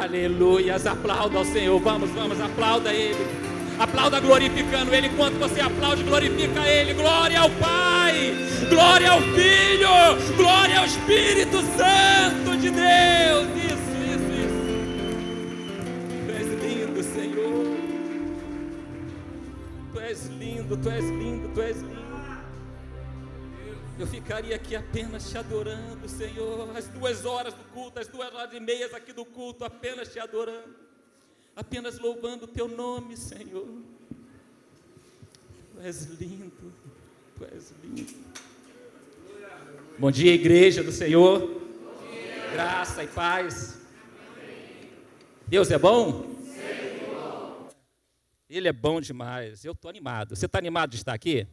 Aleluias, aplauda ao Senhor, vamos, aplauda Ele, aplauda glorificando Ele, enquanto você aplaude, glorifica Ele, glória ao Pai, glória ao Filho, glória ao Espírito Santo de Deus, isso, Tu és lindo, Senhor, Tu és lindo, Tu és lindo, Tu és lindo. Eu ficaria aqui apenas te adorando, Senhor, as 2 horas do culto, as 2h30 aqui do culto, apenas te adorando, apenas louvando o teu nome, Senhor. Tu és lindo, Tu és lindo. Bom dia, igreja do Senhor. Graça e paz. Deus é bom? Ele é bom demais. Eu estou animado. Você está animado de estar aqui?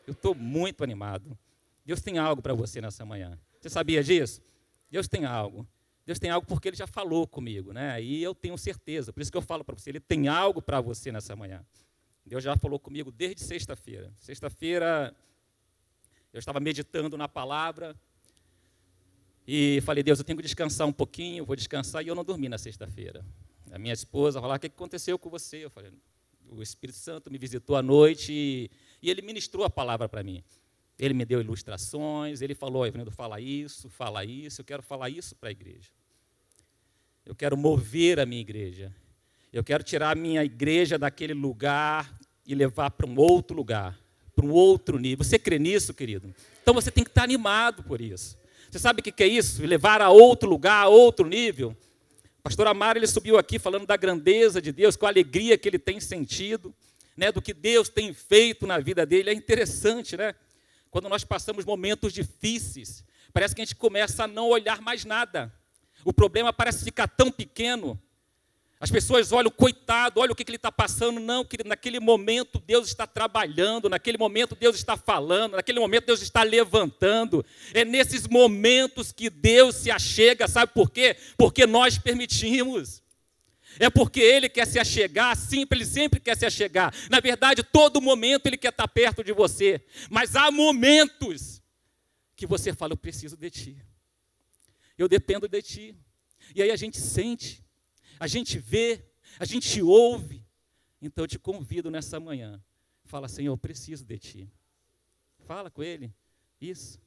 Eu estou muito animado. Deus tem algo para você nessa manhã. Você sabia disso? Deus tem algo. Deus tem algo porque Ele já falou comigo, né? E eu tenho certeza. Por isso que eu falo para você, Ele tem algo para você nessa manhã. Deus já falou comigo desde sexta-feira. Sexta-feira, eu estava meditando na palavra e falei, Deus, eu tenho que descansar um pouquinho, vou descansar, e eu não dormi na sexta-feira. A minha esposa falou, o que aconteceu com você? Eu falei, o Espírito Santo me visitou à noite e Ele ministrou a palavra para mim. Ele me deu ilustrações, ele falou, Evanildo, fala isso, eu quero falar isso para a igreja. Eu quero mover a minha igreja. Eu quero tirar a minha igreja daquele lugar e levar para um outro lugar, para um outro nível. Você crê nisso, querido? Então você tem que estar animado por isso. Você sabe o que é isso? Levar a outro lugar, a outro nível. O pastor Amaro, ele subiu aqui falando da grandeza de Deus, com a alegria que ele tem sentido, né, do que Deus tem feito na vida dele. É interessante, né? Quando nós passamos momentos difíceis, parece que a gente começa a não olhar mais nada. O problema parece ficar tão pequeno. As pessoas olham, coitado, olha o que ele está passando. Não, que naquele momento Deus está trabalhando, naquele momento Deus está falando, naquele momento Deus está levantando. É nesses momentos que Deus se achega, sabe por quê? Porque nós permitimos. É porque Ele quer se achegar, sim, Ele sempre quer se achegar. Na verdade, todo momento Ele quer estar perto de você. Mas há momentos que você fala, eu preciso de Ti. Eu dependo de Ti. E aí a gente sente, a gente vê, a gente ouve. Então eu te convido nessa manhã. Fala, Senhor, eu preciso de Ti. Fala com Ele. Isso.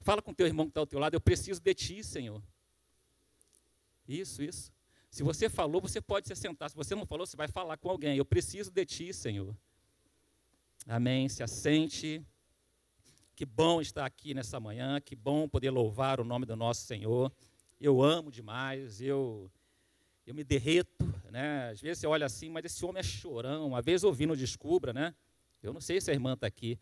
Fala com o teu irmão que está ao teu lado, eu preciso de Ti, Senhor. Isso. Se você falou, você pode se sentar. Se você não falou, você vai falar com alguém. Eu preciso de Ti, Senhor. Amém. Se assente. Que bom estar aqui nessa manhã. Que bom poder louvar o nome do nosso Senhor. Eu amo demais. Eu me derreto, né? Às vezes você olha assim, mas esse homem é chorão. Uma vez eu ouvi no Descubra, né? Eu não sei se a irmã está aqui.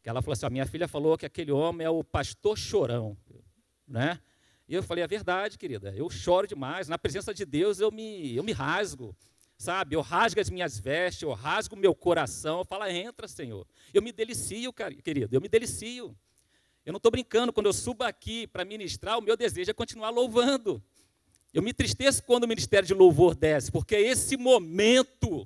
Que ela falou assim, a minha filha falou que aquele homem é o pastor chorão, né? E eu falei, é verdade, querida, eu choro demais, na presença de Deus eu me rasgo, sabe? Eu rasgo as minhas vestes, eu rasgo o meu coração, eu falo, entra, Senhor. Eu me delicio, querido, eu me delicio. Eu não estou brincando, quando eu subo aqui para ministrar, o meu desejo é continuar louvando. Eu me entristeço quando o ministério de louvor desce, porque é esse momento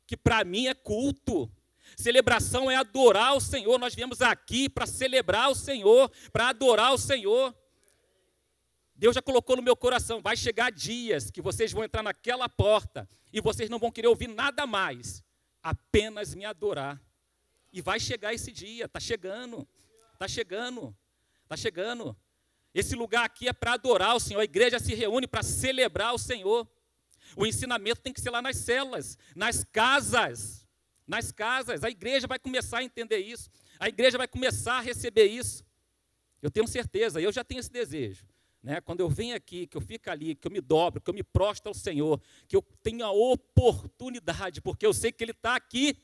que para mim é culto. Celebração é adorar o Senhor, nós viemos aqui para celebrar o Senhor, para adorar o Senhor. Deus já colocou no meu coração, vai chegar dias que vocês vão entrar naquela porta e vocês não vão querer ouvir nada mais, apenas me adorar. E vai chegar esse dia, está chegando. Esse lugar aqui é para adorar o Senhor, a igreja se reúne para celebrar o Senhor. O ensinamento tem que ser lá nas celas, nas casas, a igreja vai começar a entender isso, a igreja vai começar a receber isso. Eu tenho certeza, eu já tenho esse desejo. Né? Quando eu venho aqui, que eu fico ali, que eu me dobro, que eu me prostro ao Senhor, que eu tenho a oportunidade, porque eu sei que Ele está aqui.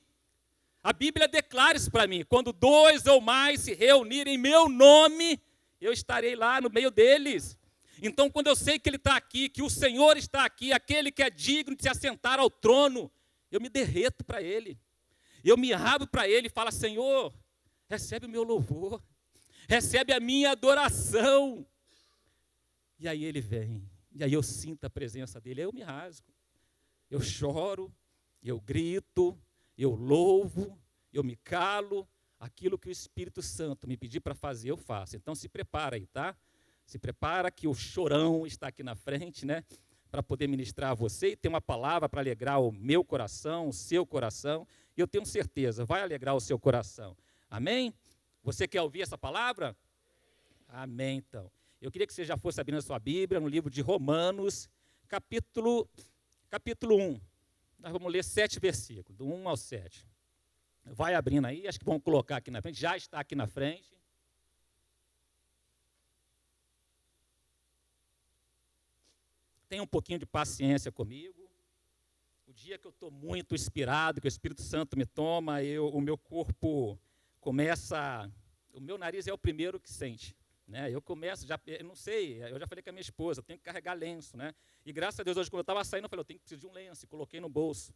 A Bíblia declara isso para mim, quando 2 ou mais se reunirem em meu nome, eu estarei lá no meio deles. Então, quando eu sei que Ele está aqui, que o Senhor está aqui, aquele que é digno de se assentar ao trono, eu me derreto para Ele. Eu me abro para Ele e falo, Senhor, recebe o meu louvor, recebe a minha adoração. E aí Ele vem, e aí eu sinto a presença dEle, aí eu me rasgo, eu choro, eu grito, eu louvo, eu me calo, aquilo que o Espírito Santo me pedir para fazer, eu faço. Então se prepara aí, tá? Se prepara que o chorão está aqui na frente, né? para poder ministrar a você e ter uma palavra para alegrar o meu coração, o seu coração, e eu tenho certeza, vai alegrar o seu coração. Amém? Você quer ouvir essa palavra? Amém, então. Eu queria que você já fosse abrindo a sua Bíblia no livro de Romanos, capítulo 1. Nós vamos ler 7 versículos, do 1 ao 7. Vai abrindo aí, acho que vamos colocar aqui na frente, já está aqui na frente. Tenha um pouquinho de paciência comigo. O dia que eu estou muito inspirado, que o Espírito Santo me toma, o meu corpo começa, o meu nariz é o primeiro que sente. Né? Eu começo, eu não sei, eu já falei com a minha esposa, eu tenho que carregar lenço. Né? E graças a Deus, hoje quando eu estava saindo, eu falei, eu tenho que precisar de um lenço, e coloquei no bolso.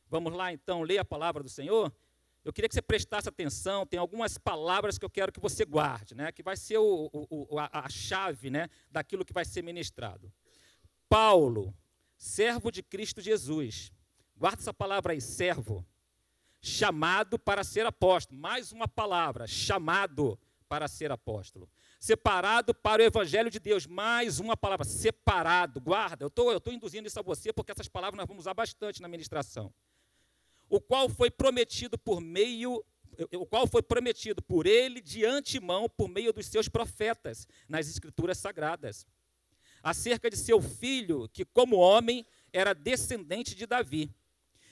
Vamos lá então, ler a palavra do Senhor? Eu queria que você prestasse atenção, tem algumas palavras que eu quero que você guarde, né? Que vai ser a chave, né? Daquilo que vai ser ministrado. Paulo, servo de Cristo Jesus, guarda essa palavra aí, servo, chamado para ser apóstolo, mais uma palavra, chamado para ser apóstolo, separado para o evangelho de Deus, mais uma palavra, separado, guarda, eu estou induzindo isso a você, porque essas palavras nós vamos usar bastante na ministração, o qual foi prometido por ele de antemão, por meio dos seus profetas, nas escrituras sagradas, acerca de seu filho, que como homem era descendente de Davi,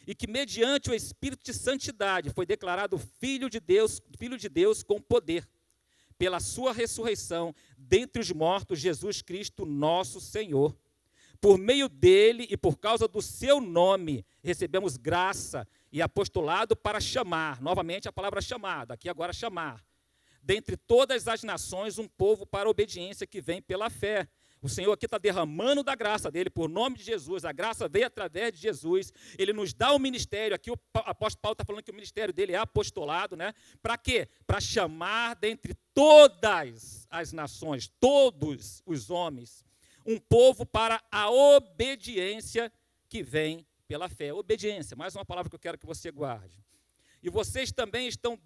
e que mediante o Espírito de santidade foi declarado filho de Deus com poder, pela sua ressurreição dentre os mortos, Jesus Cristo, nosso Senhor. Por meio dele e por causa do seu nome, recebemos graça e apostolado para chamar, novamente a palavra chamada, aqui agora chamar, dentre todas as nações um povo para a obediência que vem pela fé. O Senhor aqui está derramando da graça dele, por nome de Jesus, a graça veio através de Jesus, ele nos dá o ministério, aqui o apóstolo Paulo está falando que o ministério dele é apostolado, né? Para quê? Para chamar dentre todas as nações, todos os homens, um povo para a obediência que vem pela fé. Obediência, mais uma palavra que eu quero que você guarde. E vocês também estão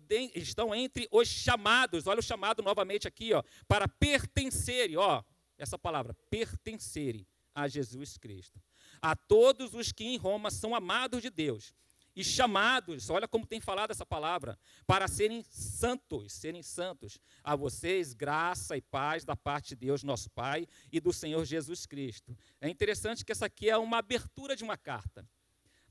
entre os chamados, olha o chamado novamente aqui, ó, para pertencerem, ó, essa palavra, pertencerem a Jesus Cristo. A todos os que em Roma são amados de Deus e chamados, olha como tem falado essa palavra, para serem santos. A vocês, graça e paz da parte de Deus, nosso Pai, e do Senhor Jesus Cristo. É interessante que essa aqui é uma abertura de uma carta.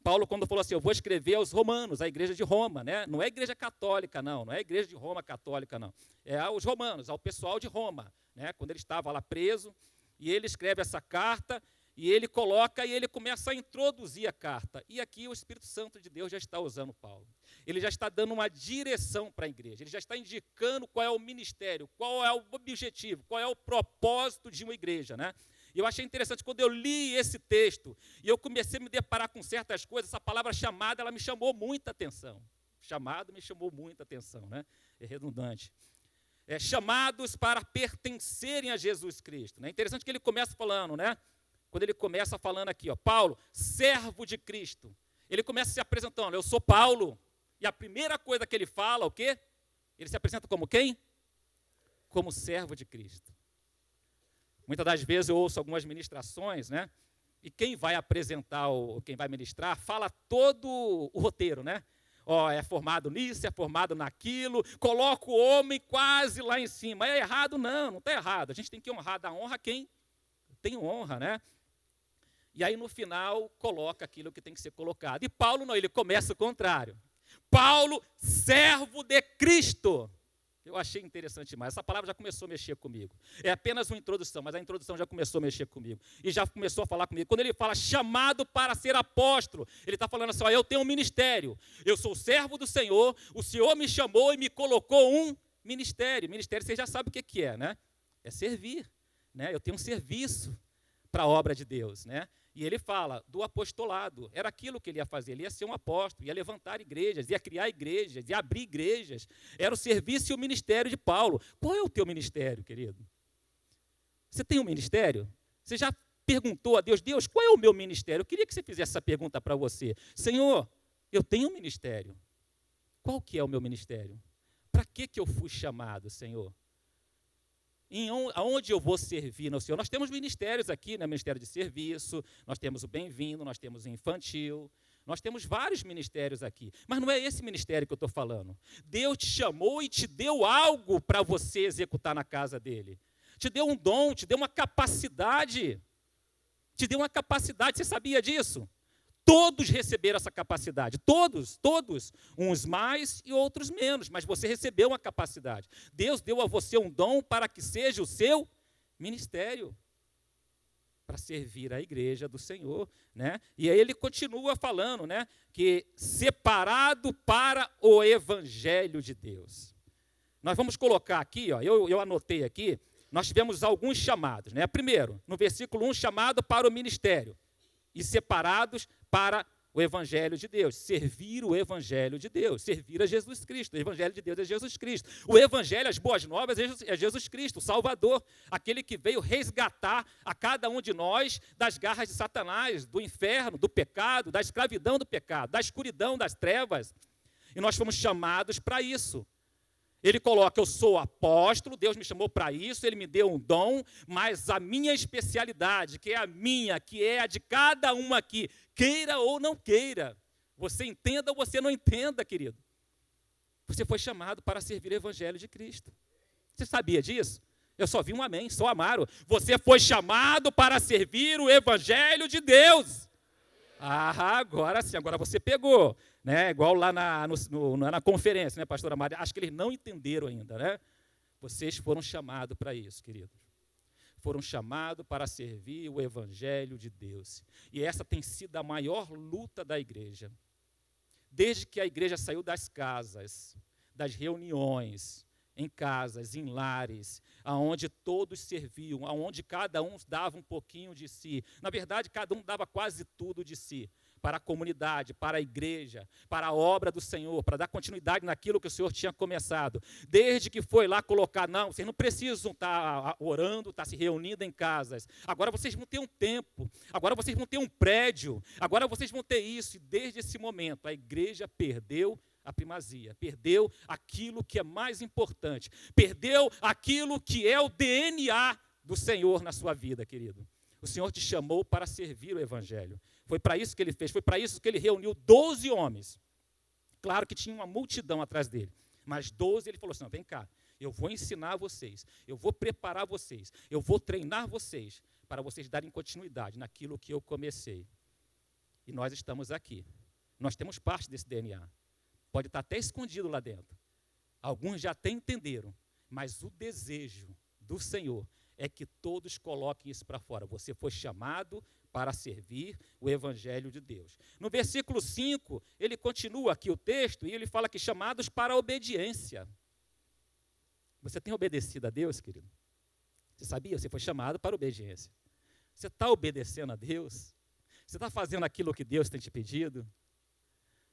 Paulo, quando falou assim, eu vou escrever aos romanos, a igreja de Roma, né? Não é a igreja católica, não é a igreja de Roma católica, não. É aos romanos, ao pessoal de Roma, né? Quando ele estava lá preso, e ele escreve essa carta, e ele coloca, e ele começa a introduzir a carta. E aqui o Espírito Santo de Deus já está usando Paulo. Ele já está dando uma direção para a igreja, ele já está indicando qual é o ministério, qual é o objetivo, qual é o propósito de uma igreja, né? E eu achei interessante, quando eu li esse texto, e eu comecei a me deparar com certas coisas, essa palavra chamada, ela me chamou muita atenção. Chamado me chamou muita atenção, né? É redundante. Chamados para pertencerem a Jesus Cristo. É interessante que ele começa falando, né? Quando ele começa falando aqui, ó, Paulo, servo de Cristo. Ele começa se apresentando, eu sou Paulo. E a primeira coisa que ele fala, o quê? Ele se apresenta como quem? Como servo de Cristo. Muitas das vezes eu ouço algumas ministrações, né? E quem vai apresentar, quem vai ministrar, fala todo o roteiro, né? Ó, é formado nisso, é formado naquilo, coloca o homem quase lá em cima. É errado? Não está errado. A gente tem que honrar, dar honra a quem tem honra, né? E aí no final coloca aquilo que tem que ser colocado. E Paulo não, ele começa o contrário. Paulo, servo de Cristo. Eu achei interessante demais. Essa palavra já começou a mexer comigo. É apenas uma introdução, mas a introdução já começou a mexer comigo. E já começou a falar comigo. Quando ele fala chamado para ser apóstolo, ele está falando assim, ó, eu tenho um ministério. Eu sou servo do Senhor, o Senhor me chamou e me colocou um ministério. Ministério, você já sabe o que é, né? É servir. Né? Eu tenho um serviço para a obra de Deus, né? E ele fala do apostolado, era aquilo que ele ia fazer, ele ia ser um apóstolo, ia levantar igrejas, ia criar igrejas, ia abrir igrejas, era o serviço e o ministério de Paulo. Qual é o teu ministério, querido? Você tem um ministério? Você já perguntou a Deus, Deus, qual é o meu ministério? Eu queria que você fizesse essa pergunta para você. Senhor, eu tenho um ministério. Qual que é o meu ministério? Para que eu fui chamado, Senhor? Aonde eu vou servir no Senhor? Nós temos ministérios aqui, né? Ministério de serviço, nós temos o Bem-vindo, nós temos o infantil, nós temos vários ministérios aqui. Mas não é esse ministério que eu estou falando. Deus te chamou e te deu algo para você executar na casa dele. Te deu um dom, te deu uma capacidade. Te deu uma capacidade, você sabia disso? Todos receberam essa capacidade, todos, uns mais e outros menos, mas você recebeu uma capacidade. Deus deu a você um dom para que seja o seu ministério, para servir a igreja do Senhor, né? E aí ele continua falando, né, que separado para o evangelho de Deus. Nós vamos colocar aqui, ó, eu anotei aqui, nós tivemos alguns chamados, né? Primeiro, no versículo 1, chamado para o ministério, e separados para o evangelho de Deus, servir o evangelho de Deus, servir a Jesus Cristo. O evangelho de Deus é Jesus Cristo. O evangelho, as boas novas, é Jesus Cristo, o Salvador, aquele que veio resgatar a cada um de nós das garras de Satanás, do inferno, do pecado, da escravidão do pecado, da escuridão, das trevas. E nós fomos chamados para isso. Ele coloca, eu sou apóstolo, Deus me chamou para isso, Ele me deu um dom, mas a minha especialidade, que é a minha, que é a de cada um aqui, queira ou não queira, você entenda ou você não entenda, querido, você foi chamado para servir o evangelho de Cristo. Você sabia disso? Eu só vi um amém, só amaram. Você foi chamado para servir o evangelho de Deus. Ah, agora sim, agora você pegou, né? Igual lá na conferência, né, pastora Maria? Acho que eles não entenderam ainda, né? Vocês foram chamados para isso, queridos. Foram chamados para servir o evangelho de Deus. E essa tem sido a maior luta da igreja. Desde que a igreja saiu das casas, das reuniões, em casas, em lares, aonde todos serviam, aonde cada um dava um pouquinho de si. Na verdade, cada um dava quase tudo de si, para a comunidade, para a igreja, para a obra do Senhor, para dar continuidade naquilo que o Senhor tinha começado. Desde que foi lá colocar, não, vocês não precisam estar orando, estar se reunindo em casas. Agora vocês vão ter um tempo, agora vocês vão ter um prédio, agora vocês vão ter isso. E desde esse momento, a igreja perdeu a primazia, perdeu aquilo que é mais importante, perdeu aquilo que é o DNA do Senhor na sua vida, querido. O Senhor te chamou para servir o evangelho. Foi para isso que ele fez, foi para isso que ele reuniu 12 homens. Claro que tinha uma multidão atrás dele, mas 12 ele falou assim, não, vem cá, eu vou ensinar vocês, eu vou preparar vocês, eu vou treinar vocês, para vocês darem continuidade naquilo que eu comecei. E nós estamos aqui, nós temos parte desse DNA. Pode estar até escondido lá dentro. Alguns já até entenderam, mas o desejo do Senhor é que todos coloquem isso para fora. Você foi chamado para servir o evangelho de Deus. No versículo 5, ele continua aqui o texto e ele fala que chamados para a obediência. Você tem obedecido a Deus, querido? Você sabia? Você foi chamado para a obediência. Você está obedecendo a Deus? Você está fazendo aquilo que Deus tem te pedido?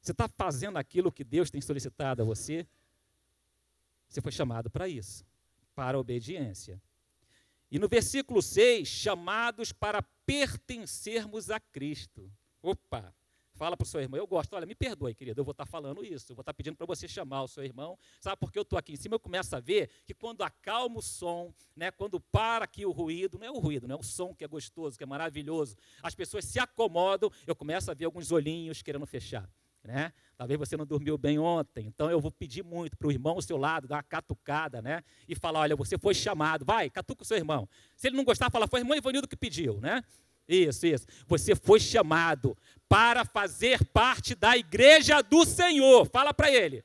Você está fazendo aquilo que Deus tem solicitado a você? Você foi chamado para isso, para a obediência. E no versículo 6, chamados para pertencermos a Cristo. Opa, fala para o seu irmão, eu gosto, olha, me perdoe, querido, eu vou estar falando isso, eu vou estar pedindo para você chamar o seu irmão. Sabe por que eu estou aqui em cima? Eu começo a ver que quando acalma o som, né, quando para aqui o ruído, não é o ruído, não é o som que é gostoso, que é maravilhoso, as pessoas se acomodam, eu começo a ver alguns olhinhos querendo fechar. Né? Talvez você não dormiu bem ontem, então eu vou pedir muito para o irmão ao seu lado, dar uma catucada, né? E falar, olha, você foi chamado, vai, catuca o seu irmão. Se ele não gostar, fala, foi o irmão Ivanildo que pediu, né? Isso. Você foi chamado para fazer parte da igreja do Senhor. Fala para ele.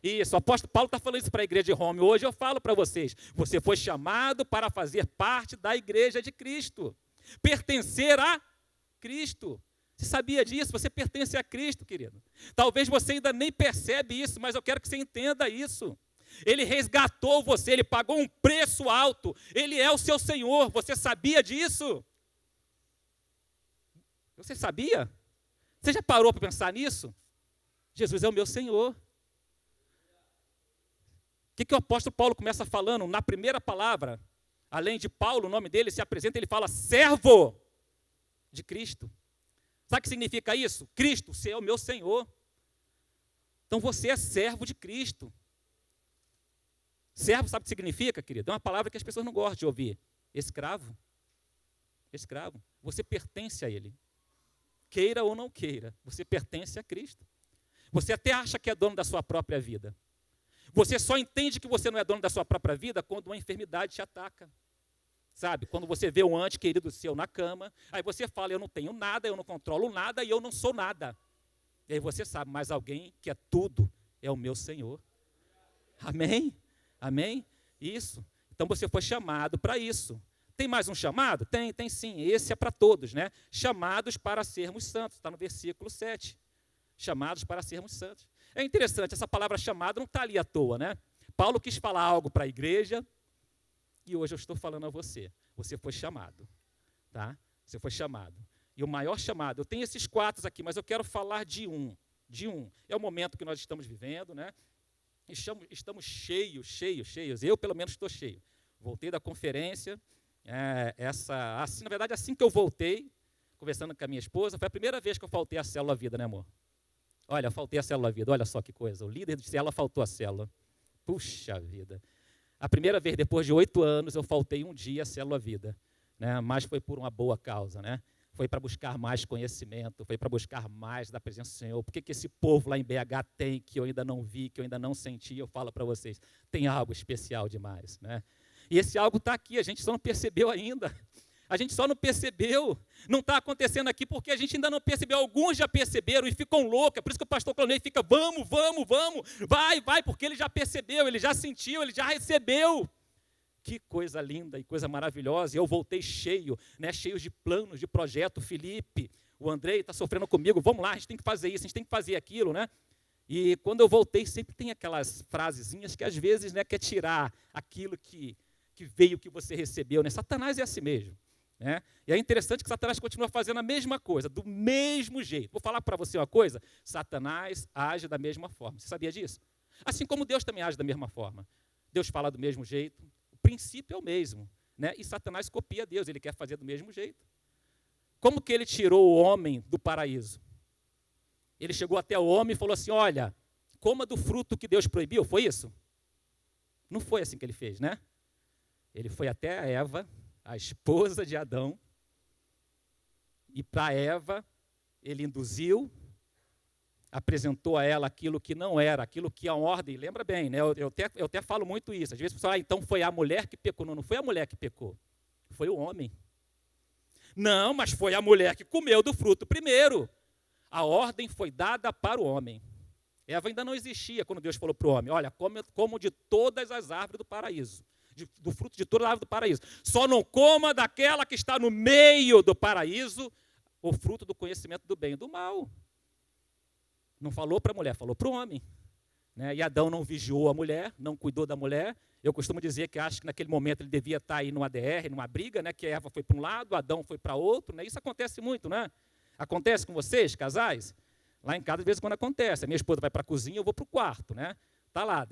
Isso, o apóstolo Paulo está falando isso para a igreja de Roma. Hoje eu falo para vocês, você foi chamado para fazer parte da igreja de Cristo. Pertencer a Cristo. Você sabia disso? Você pertence a Cristo, querido. Talvez você ainda nem percebe isso, mas eu quero que você entenda isso. Ele resgatou você, ele pagou um preço alto. Ele é o seu Senhor. Você sabia disso? Você sabia? Você já parou para pensar nisso? Jesus é o meu Senhor. O que o apóstolo Paulo começa falando? Na primeira palavra, além de Paulo, o nome dele se apresenta, ele fala servo de Cristo. Sabe o que significa isso? Cristo, você é o meu Senhor. Então você é servo de Cristo. Servo, sabe o que significa, querido? É uma palavra que as pessoas não gostam de ouvir. Escravo. Escravo. Você pertence a Ele. Queira ou não queira, você pertence a Cristo. Você até acha que é dono da sua própria vida. Você só entende que você não é dono da sua própria vida quando uma enfermidade te ataca. Sabe? Quando você vê um ente querido seu na cama, aí você fala, eu não tenho nada, eu não controlo nada e eu não sou nada. E aí você sabe, mas alguém que é tudo é o meu Senhor. Amém? Amém? Isso. Então você foi chamado para isso. Tem mais um chamado? Tem sim. Esse é para todos, né? Chamados para sermos santos. Está no versículo 7. Chamados para sermos santos. É interessante, essa palavra chamado não está ali à toa, né? Paulo quis falar algo para a igreja e hoje eu estou falando a você. Você foi chamado, tá? Você foi chamado. E o maior chamado, eu tenho esses 4 aqui, mas eu quero falar de um. É o momento que nós estamos vivendo, né? Estamos cheios. Eu, pelo menos, estou cheio. Voltei da conferência. Na verdade, assim que eu voltei, conversando com a minha esposa, foi a primeira vez que eu faltei à Célula Vida, né, amor? Olha, eu faltei à Célula Vida, olha só que coisa. O líder de célula faltou à célula. Puxa vida. A primeira vez, depois de 8 anos, eu faltei um dia à Célula Vida, né? Mas foi por uma boa causa, né? Foi para buscar mais conhecimento, foi para buscar mais da presença do Senhor. Por que esse povo lá em BH tem, que eu ainda não vi, que eu ainda não senti? Eu falo para vocês, tem algo especial demais, né? E esse algo está aqui, a gente só não percebeu ainda. A gente só não percebeu. Não está acontecendo aqui porque a gente ainda não percebeu. Alguns já perceberam e ficam loucos. É por isso que o pastor Claudinei fica, vamos, vai, porque ele já percebeu, ele já sentiu, ele já recebeu. Que coisa linda e coisa maravilhosa. E eu voltei cheio, né, cheio de planos, de projeto. Felipe, o Andrei está sofrendo comigo. Vamos lá, a gente tem que fazer isso, a gente tem que fazer aquilo, né? E quando eu voltei, sempre tem aquelas frasezinhas que às vezes, né, quer tirar aquilo que veio, que você recebeu, né? Satanás é assim mesmo, né? E é interessante que Satanás continua fazendo a mesma coisa, do mesmo jeito. Vou falar para você uma coisa, Satanás age da mesma forma. Você sabia disso? Assim como Deus também age da mesma forma. Deus fala do mesmo jeito, o princípio é o mesmo, né? E Satanás copia Deus, ele quer fazer do mesmo jeito. Como que ele tirou o homem do paraíso? Ele chegou até o homem e falou assim, olha, coma do fruto que Deus proibiu, foi isso? Não foi assim que ele fez, né? Ele foi até a Eva, a esposa de Adão, e para Eva, ele induziu, apresentou a ela aquilo que não era, aquilo que a ordem, lembra bem, né? Eu até falo muito isso, às vezes o pessoal, então foi a mulher que pecou. Não foi a mulher que pecou, foi o homem. Não, mas foi a mulher que comeu do fruto primeiro. A ordem foi dada para o homem. Eva ainda não existia quando Deus falou para o homem, olha, como de todas as árvores do paraíso. Do fruto de toda a árvore do paraíso. Só não coma daquela que está no meio do paraíso, o fruto do conhecimento do bem e do mal. Não falou para a mulher, falou para o homem. Né? E Adão não vigiou a mulher, não cuidou da mulher. Eu costumo dizer que acho que naquele momento ele devia estar aí numa ADR, numa briga, né? Que Eva foi para um lado, Adão foi para outro. Né? Isso acontece muito, né? Acontece com vocês, casais? Lá em casa, de vez em quando acontece. A minha esposa vai para a cozinha, eu vou para o quarto, né? Está lá,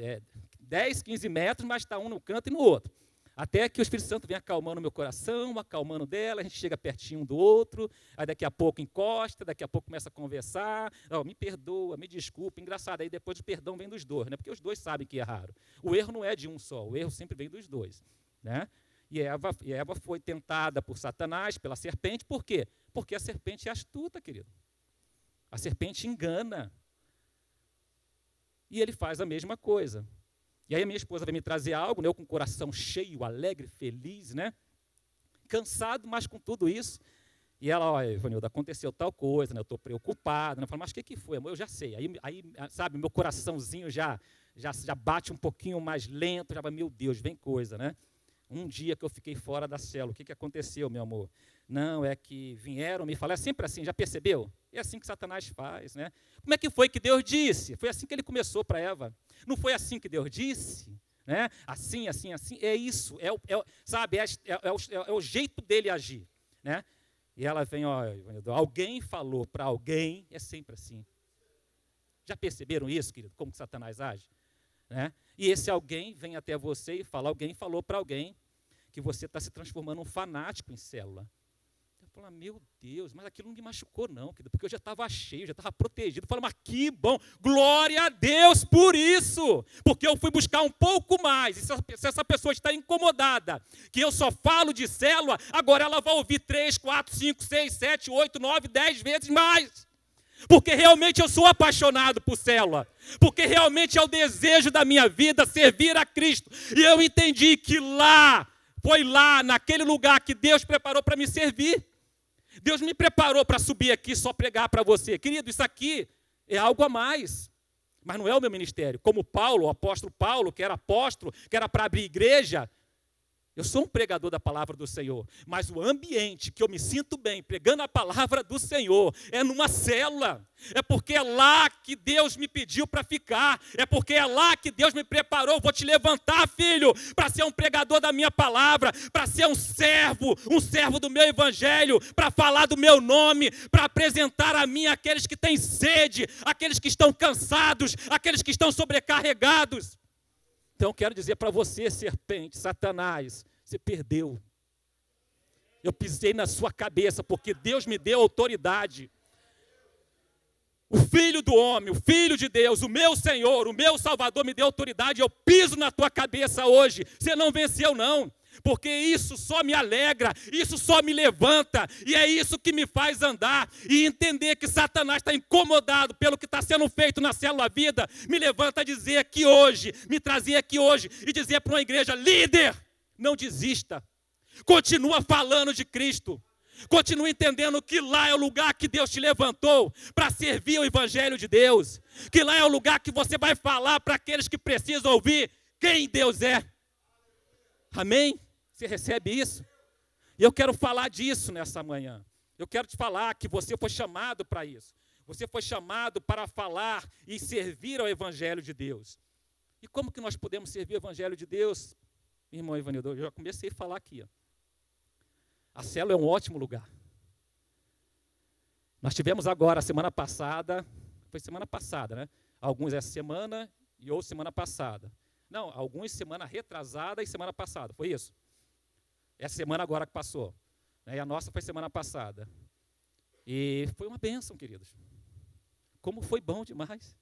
10, 15 metros, mas está um no canto e no outro. Até que o Espírito Santo vem acalmando o meu coração, acalmando dela, a gente chega pertinho um do outro, aí daqui a pouco encosta, daqui a pouco começa a conversar, me perdoa, me desculpa, engraçado, aí depois o perdão vem dos dois, né? Porque os dois sabem que erraram. O erro não é de um só, o erro sempre vem dos dois. Né? E Eva foi tentada por Satanás, pela serpente, por quê? Porque a serpente é astuta, querido. A serpente engana. E ele faz a mesma coisa. E aí a minha esposa vai me trazer algo, né, eu com o coração cheio, alegre, feliz, né? Cansado, mas com tudo isso. E ela, olha, Ivanildo, aconteceu tal coisa, né, eu estou preocupado. Né? Eu falo, mas o que foi, amor? Eu já sei. Aí, sabe, meu coraçãozinho já bate um pouquinho mais lento, já vai, meu Deus, vem coisa, né? Um dia que eu fiquei fora da célula, o que aconteceu, meu amor? Não, é que vieram me falar, é sempre assim, já percebeu? É assim que Satanás faz, né? Como é que foi que Deus disse? Foi assim que ele começou para Eva. Não foi assim que Deus disse? Né? Assim, é isso, sabe, é o jeito dele agir, né? E ela vem, ó, alguém falou para alguém, é sempre assim. Já perceberam isso, querido, como que Satanás age? Né? E esse alguém vem até você e fala, alguém falou para alguém que você está se transformando num fanático em célula. Fala, meu Deus, mas aquilo não me machucou não, querido, porque eu já estava cheio, já estava protegido. Fala, mas que bom, glória a Deus por isso, porque eu fui buscar um pouco mais. E se essa pessoa está incomodada, que eu só falo de célula, agora ela vai ouvir 3, 4, 5, 6, 7, 8, 9, 10 vezes mais. Porque realmente eu sou apaixonado por célula, porque realmente é o desejo da minha vida servir a Cristo. E eu entendi que foi lá, naquele lugar que Deus preparou para me servir. Deus me preparou para subir aqui só pregar para você. Querido, isso aqui é algo a mais, mas não é o meu ministério. Como Paulo, o apóstolo Paulo, que era apóstolo, que era para abrir igreja, eu sou um pregador da palavra do Senhor, mas o ambiente que eu me sinto bem pregando a palavra do Senhor é numa célula. É porque é lá que Deus me pediu para ficar. É porque é lá que Deus me preparou. Vou te levantar, filho, para ser um pregador da minha palavra, para ser um servo do meu evangelho, para falar do meu nome, para apresentar a mim aqueles que têm sede, aqueles que estão cansados, aqueles que estão sobrecarregados. Então, quero dizer para você, serpente, Satanás, você perdeu. Eu pisei na sua cabeça, porque Deus me deu autoridade. O Filho do homem, o Filho de Deus, o meu Senhor, o meu Salvador me deu autoridade. Eu piso na tua cabeça hoje. Você não venceu, não. Porque isso só me alegra, isso só me levanta, e é isso que me faz andar, e entender que Satanás está incomodado pelo que está sendo feito na célula vida, me levanta a dizer aqui hoje, me trazer aqui hoje, e dizer para uma igreja, líder, não desista, continua falando de Cristo, continua entendendo que lá é o lugar que Deus te levantou, para servir o evangelho de Deus, que lá é o lugar que você vai falar para aqueles que precisam ouvir quem Deus é. Amém? Você recebe isso? E eu quero falar disso nessa manhã. Eu quero te falar que você foi chamado para isso. Você foi chamado para falar e servir ao Evangelho de Deus. E como que nós podemos servir ao Evangelho de Deus? Irmão Ivanildo, eu já comecei a falar aqui. Ó. A célula é um ótimo lugar. Nós tivemos agora, semana passada, foi semana passada, né? Alguns essa semana e outros semana passada. Não, alguns semana retrasada e semana passada, foi isso? Essa semana agora que passou. E a nossa foi semana passada. E foi uma bênção, queridos. Como foi bom demais.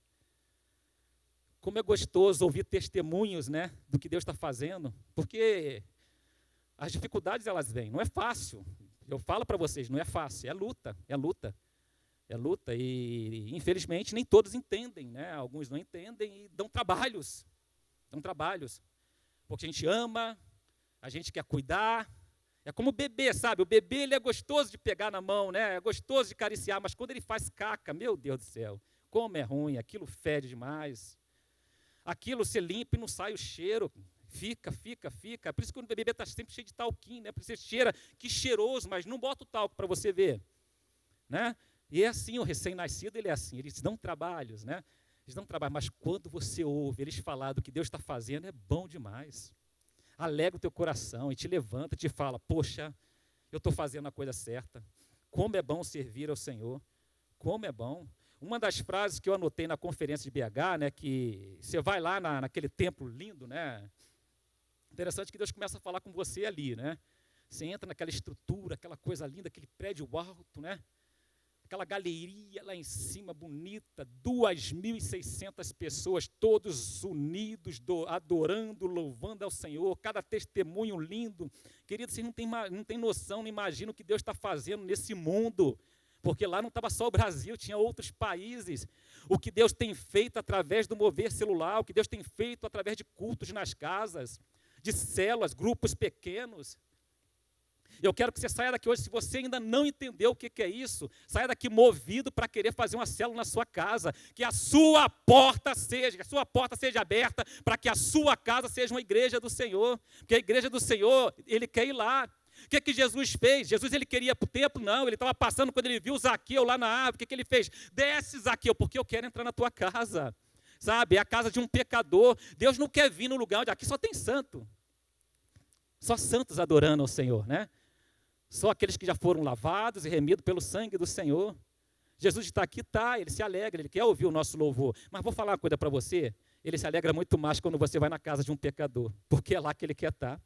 Como é gostoso ouvir testemunhos, né, do que Deus está fazendo. Porque as dificuldades, elas vêm. Não é fácil. Eu falo para vocês, não é fácil. É luta, é luta. É luta. E, infelizmente, nem todos entendem, né? Alguns não entendem e dão trabalhos. Dão trabalhos, porque a gente ama, a gente quer cuidar, é como o bebê, sabe? O bebê, ele é gostoso de pegar na mão, né? É gostoso de acariciar, mas quando ele faz caca, meu Deus do céu, como é ruim, aquilo fede demais. Aquilo você limpa e não sai o cheiro, fica. Por isso que o bebê está sempre cheio de talquinho, né? Por isso você cheira, que cheiroso, mas não bota o talco para você ver, né? E é assim, o recém-nascido, ele é assim, eles dão trabalhos, né? Eles dão trabalho, mas quando você ouve eles falar do que Deus está fazendo, é bom demais. Alegra o teu coração e te levanta, te fala, poxa, eu estou fazendo a coisa certa. Como é bom servir ao Senhor. Como é bom. Uma das frases que eu anotei na conferência de BH, né, que você vai lá naquele templo lindo, né? Interessante que Deus começa a falar com você ali, né? Você entra naquela estrutura, aquela coisa linda, aquele prédio alto, né? Aquela galeria lá em cima, bonita, 2.600 pessoas, todos unidos, adorando, louvando ao Senhor, cada testemunho lindo. Querido, vocês não têm noção, não imaginam o que Deus está fazendo nesse mundo, porque lá não estava só o Brasil, tinha outros países. O que Deus tem feito através do mover celular, o que Deus tem feito através de cultos nas casas, de células, grupos pequenos. Eu quero que você saia daqui hoje, se você ainda não entendeu o que é isso, saia daqui movido para querer fazer uma célula na sua casa, que a sua porta seja aberta para que a sua casa seja uma igreja do Senhor, porque a igreja do Senhor, ele quer ir lá. O que Jesus fez? Jesus, ele queria ir para o templo? Não, ele estava passando quando ele viu Zaqueu lá na árvore, o que ele fez? Desce, Zaqueu, porque eu quero entrar na tua casa, sabe? É a casa de um pecador. Deus não quer vir no lugar onde aqui só tem santo, só santos adorando ao Senhor, né? Só aqueles que já foram lavados e remidos pelo sangue do Senhor. Jesus está aqui, ele se alegra, ele quer ouvir o nosso louvor. Mas vou falar uma coisa para você, ele se alegra muito mais quando você vai na casa de um pecador, porque é lá que ele quer estar,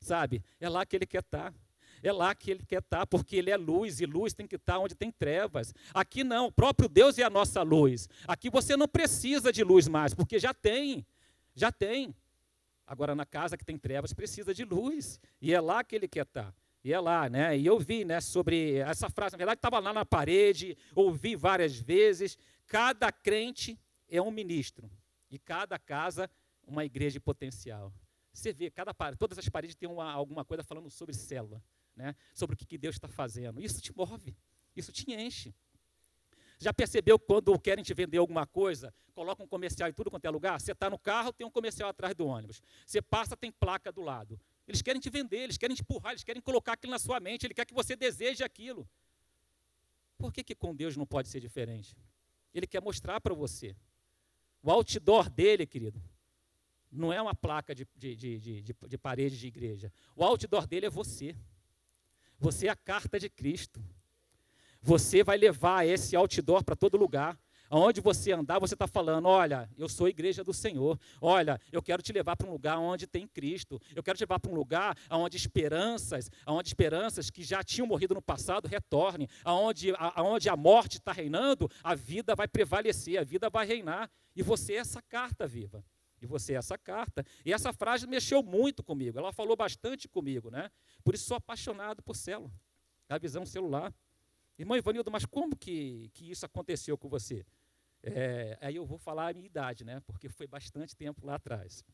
sabe? É lá que ele quer estar. É lá que ele quer estar, porque ele é luz, e luz tem que estar onde tem trevas. Aqui não, o próprio Deus é a nossa luz. Aqui você não precisa de luz mais, porque já tem. Já tem. Agora, na casa que tem trevas, precisa de luz. E é lá que ele quer estar. E é lá, né? E eu vi, né, sobre essa frase, na verdade, estava lá na parede, ouvi várias vezes. Cada crente é um ministro. E cada casa, uma igreja potencial. Você vê, todas as paredes têm alguma coisa falando sobre célula, né? Sobre o que Deus está fazendo. Isso te move, isso te enche. Já percebeu quando querem te vender alguma coisa, colocam um comercial em tudo quanto é lugar? Você está no carro, tem um comercial atrás do ônibus. Você passa, tem placa do lado. Eles querem te vender, eles querem te empurrar, eles querem colocar aquilo na sua mente, ele quer que você deseje aquilo. Por que com Deus não pode ser diferente? Ele quer mostrar para você. O outdoor dele, querido, não é uma placa de parede de igreja. O outdoor dele é você. Você é a carta de Cristo. Você vai levar esse outdoor para todo lugar. Aonde você andar, você está falando, olha, eu sou a igreja do Senhor. Olha, eu quero te levar para um lugar onde tem Cristo. Eu quero te levar para um lugar onde esperanças que já tinham morrido no passado retornem. Aonde a morte está reinando, a vida vai prevalecer, a vida vai reinar. E você é essa carta viva. E você é essa carta. E essa frase mexeu muito comigo. Ela falou bastante comigo, né? Por isso sou apaixonado por célula, a visão celular. Irmão Ivanildo, mas como que isso aconteceu com você? Aí eu vou falar a minha idade, né? Porque foi bastante tempo lá atrás.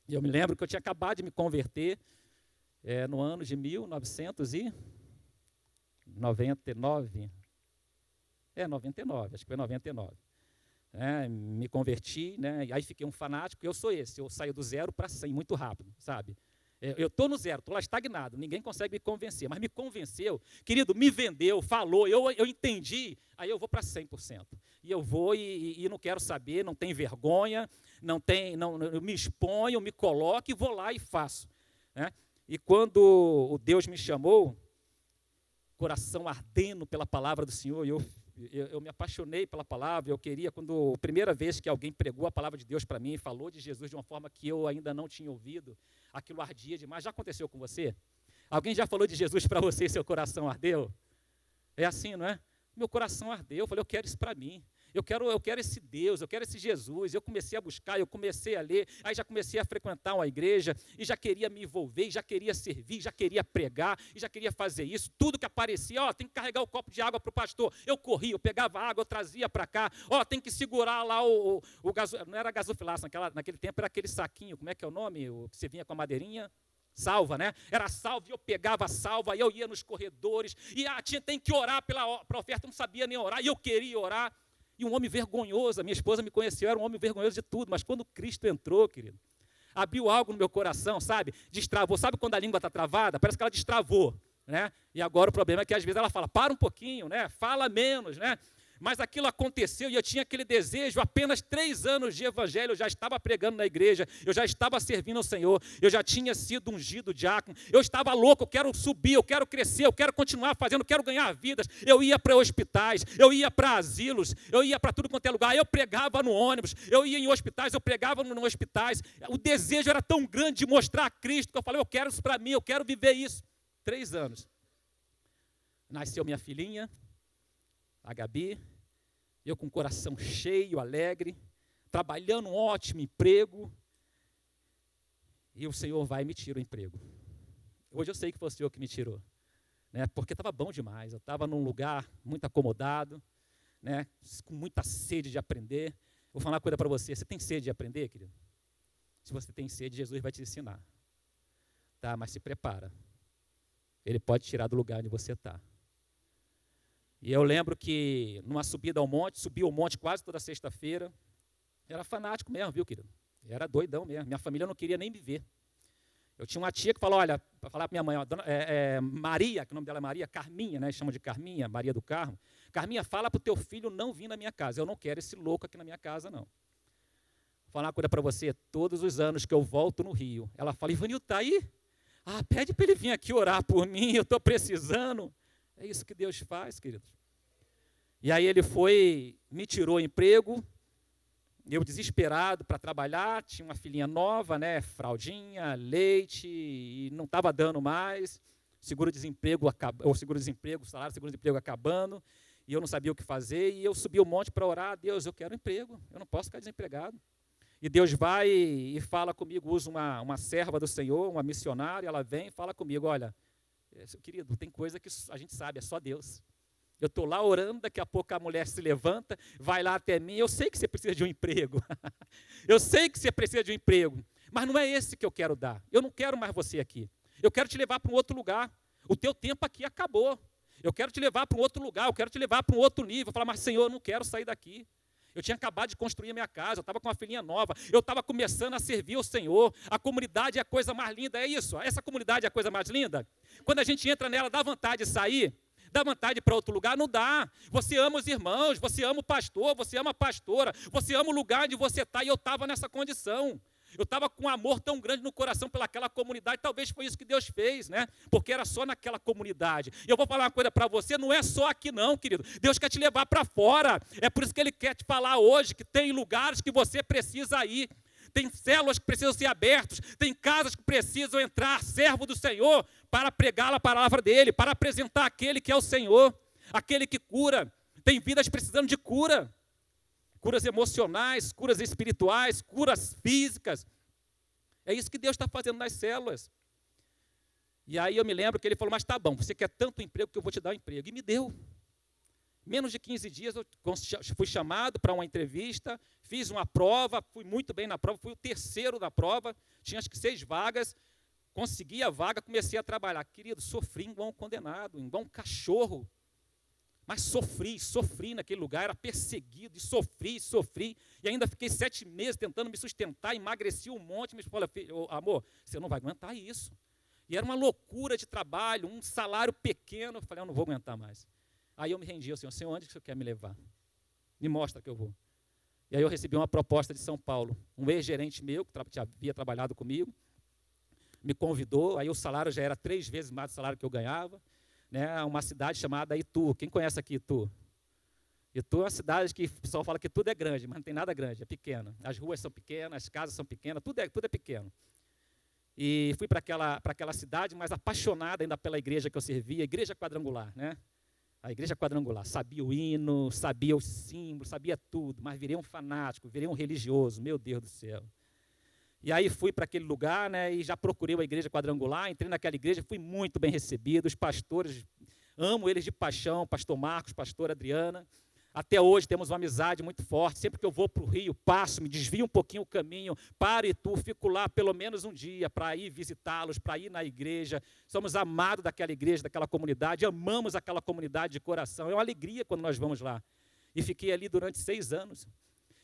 E eu me lembro que eu tinha acabado de me converter no ano de 1999. 99, acho que foi 99. Me converti, né? E aí fiquei um fanático. Eu sou esse, eu saio do 0 para 100 muito rápido, sabe? Eu estou no 0, estou lá estagnado, ninguém consegue me convencer, mas me convenceu, querido, me vendeu, falou, eu entendi, aí eu vou para 100%. E eu vou e não quero saber, não tem vergonha, eu me exponho, me coloco e vou lá e faço. Né? E quando o Deus me chamou, coração ardendo pela palavra do Senhor, eu me apaixonei pela palavra, a primeira vez que alguém pregou a palavra de Deus para mim, falou de Jesus de uma forma que eu ainda não tinha ouvido, aquilo ardia demais. Já aconteceu com você? Alguém já falou de Jesus para você e seu coração ardeu? É assim, não é? Meu coração ardeu, eu falei, eu quero isso para mim. Eu quero esse Deus, eu quero esse Jesus. Eu comecei a buscar, eu comecei a ler, aí já comecei a frequentar uma igreja, e já queria me envolver, já queria servir, já queria pregar, e já queria fazer isso. Tudo que aparecia, tem que carregar o copo de água para o pastor. Eu corria, eu pegava água, eu trazia para cá. Tem que segurar lá não era gasofilaça, naquele tempo era aquele saquinho, como é que é o nome? Que você vinha com a madeirinha. Salva, né? Era salva, e eu pegava a salva, e eu ia nos corredores, e tem que orar pela oferta, eu não sabia nem orar, e eu queria orar. E um homem vergonhoso, a minha esposa me conheceu, era um homem vergonhoso de tudo, mas quando Cristo entrou, querido, abriu algo no meu coração, sabe? Destravou. Sabe quando a língua está travada? Parece que ela destravou, né? E agora o problema é que às vezes ela fala, para um pouquinho, né? Fala menos, né? Mas aquilo aconteceu e eu tinha aquele desejo, apenas 3 anos de evangelho, eu já estava pregando na igreja, eu já estava servindo ao Senhor, eu já tinha sido ungido diácono, eu estava louco, eu quero subir, eu quero crescer, eu quero continuar fazendo, eu quero ganhar vidas. Eu ia para hospitais, eu ia para asilos, eu ia para tudo quanto é lugar, eu pregava no ônibus, eu ia em hospitais, eu pregava nos hospitais. O desejo era tão grande de mostrar a Cristo, que eu falei, eu quero isso para mim, eu quero viver isso. 3 anos. Nasceu minha filhinha, a Gabi, eu com o coração cheio, alegre, trabalhando um ótimo emprego, e o Senhor vai e me tira o emprego. Hoje eu sei que foi o Senhor que me tirou, né? Porque estava bom demais, eu estava num lugar muito acomodado, né? Com muita sede de aprender. Vou falar uma coisa para você, você tem sede de aprender, querido? Se você tem sede, Jesus vai te ensinar, tá? Mas se prepara, Ele pode tirar do lugar onde você está. E eu lembro que numa subida ao monte, subi ao monte quase toda sexta-feira, era fanático mesmo, viu, querido? Era doidão mesmo, minha família não queria nem me ver. Eu tinha uma tia que falou, olha, para falar para minha mãe, Maria, que o nome dela é Maria, Carminha, né, chamam de Carminha, Maria do Carmo. Carminha, fala para o teu filho não vir na minha casa, eu não quero esse louco aqui na minha casa, não. Vou falar uma coisa para você, todos os anos que eu volto no Rio, ela fala, Ivanildo, está aí? Pede para ele vir aqui orar por mim, eu estou precisando. É isso que Deus faz, queridos. E aí ele me tirou o emprego, eu desesperado para trabalhar, tinha uma filhinha nova, né, fraldinha, leite, e não estava dando mais. seguro-desemprego, o salário do seguro-desemprego acabando, e eu não sabia o que fazer, e eu subi um monte para orar, Deus, eu quero emprego, eu não posso ficar desempregado. E Deus vai e fala comigo, usa uma serva do Senhor, uma missionária, ela vem e fala comigo, olha, querido, tem coisa que a gente sabe, é só Deus. Eu estou lá orando, daqui a pouco a mulher se levanta, vai lá até mim, eu sei que você precisa de um emprego, eu sei que você precisa de um emprego, mas não é esse que eu quero dar, eu não quero mais você aqui, eu quero te levar para um outro lugar, o teu tempo aqui acabou, eu quero te levar para um outro lugar, eu quero te levar para um outro nível, eu falo, mas Senhor, eu não quero sair daqui. Eu tinha acabado de construir a minha casa, eu estava com uma filhinha nova, eu estava começando a servir ao Senhor, a comunidade é a coisa mais linda, é isso, essa comunidade é a coisa mais linda. Quando a gente entra nela, dá vontade de sair, dá vontade de ir para outro lugar, não dá. Você ama os irmãos, você ama o pastor, você ama a pastora, você ama o lugar onde você está, e eu estava nessa condição. Eu estava com um amor tão grande no coração pelaquela comunidade, talvez foi isso que Deus fez, né? Porque era só naquela comunidade. E eu vou falar uma coisa para você, não é só aqui não, querido. Deus quer te levar para fora. É por isso que Ele quer te falar hoje que tem lugares que você precisa ir. Tem células que precisam ser abertas, tem casas que precisam entrar, servo do Senhor, para pregar a palavra dEle, para apresentar aquele que é o Senhor, aquele que cura. Tem vidas precisando de cura. Curas emocionais, curas espirituais, curas físicas. É isso que Deus está fazendo nas células. E aí eu me lembro que ele falou, mas tá bom, você quer tanto emprego que eu vou te dar um emprego. E me deu. Menos de 15 dias eu fui chamado para uma entrevista, fiz uma prova, fui muito bem na prova, fui o terceiro da prova, tinha acho que 6 vagas, consegui a vaga, comecei a trabalhar. Querido, sofri igual um condenado, igual um cachorro. Mas sofri naquele lugar, era perseguido, e sofri, e ainda fiquei 7 meses tentando me sustentar, emagreci um monte, me falou, amor, você não vai aguentar isso. E era uma loucura de trabalho, um salário pequeno, eu falei, eu não vou aguentar mais. Aí eu me rendi ao Senhor, Senhor, onde que o Senhor quer me levar? Me mostra que eu vou. E aí eu recebi uma proposta de São Paulo, um ex-gerente meu, que havia trabalhado comigo, me convidou, aí o salário já era 3 vezes mais do salário que eu ganhava, né, uma cidade chamada Itu. Quem conhece aqui Itu? Itu é uma cidade que o pessoal fala que tudo é grande, mas não tem nada grande, é pequeno. As ruas são pequenas, as casas são pequenas, tudo é pequeno. E fui para aquela cidade, mas apaixonado ainda pela igreja que eu servia, a igreja quadrangular, né? A igreja quadrangular. Sabia o hino, sabia os símbolos, sabia tudo, mas virei um fanático, virei um religioso, meu Deus do céu. E aí fui para aquele lugar, né, e já procurei uma igreja quadrangular, entrei naquela igreja, fui muito bem recebido, os pastores, amo eles de paixão, pastor Marcos, pastor Adriana, até hoje temos uma amizade muito forte, sempre que eu vou para o Rio, passo, me desvio um pouquinho o caminho, para Itu, fico lá pelo menos um dia, para ir visitá-los, para ir na igreja, somos amados daquela igreja, daquela comunidade, amamos aquela comunidade de coração, é uma alegria quando nós vamos lá, e fiquei ali durante 6 anos,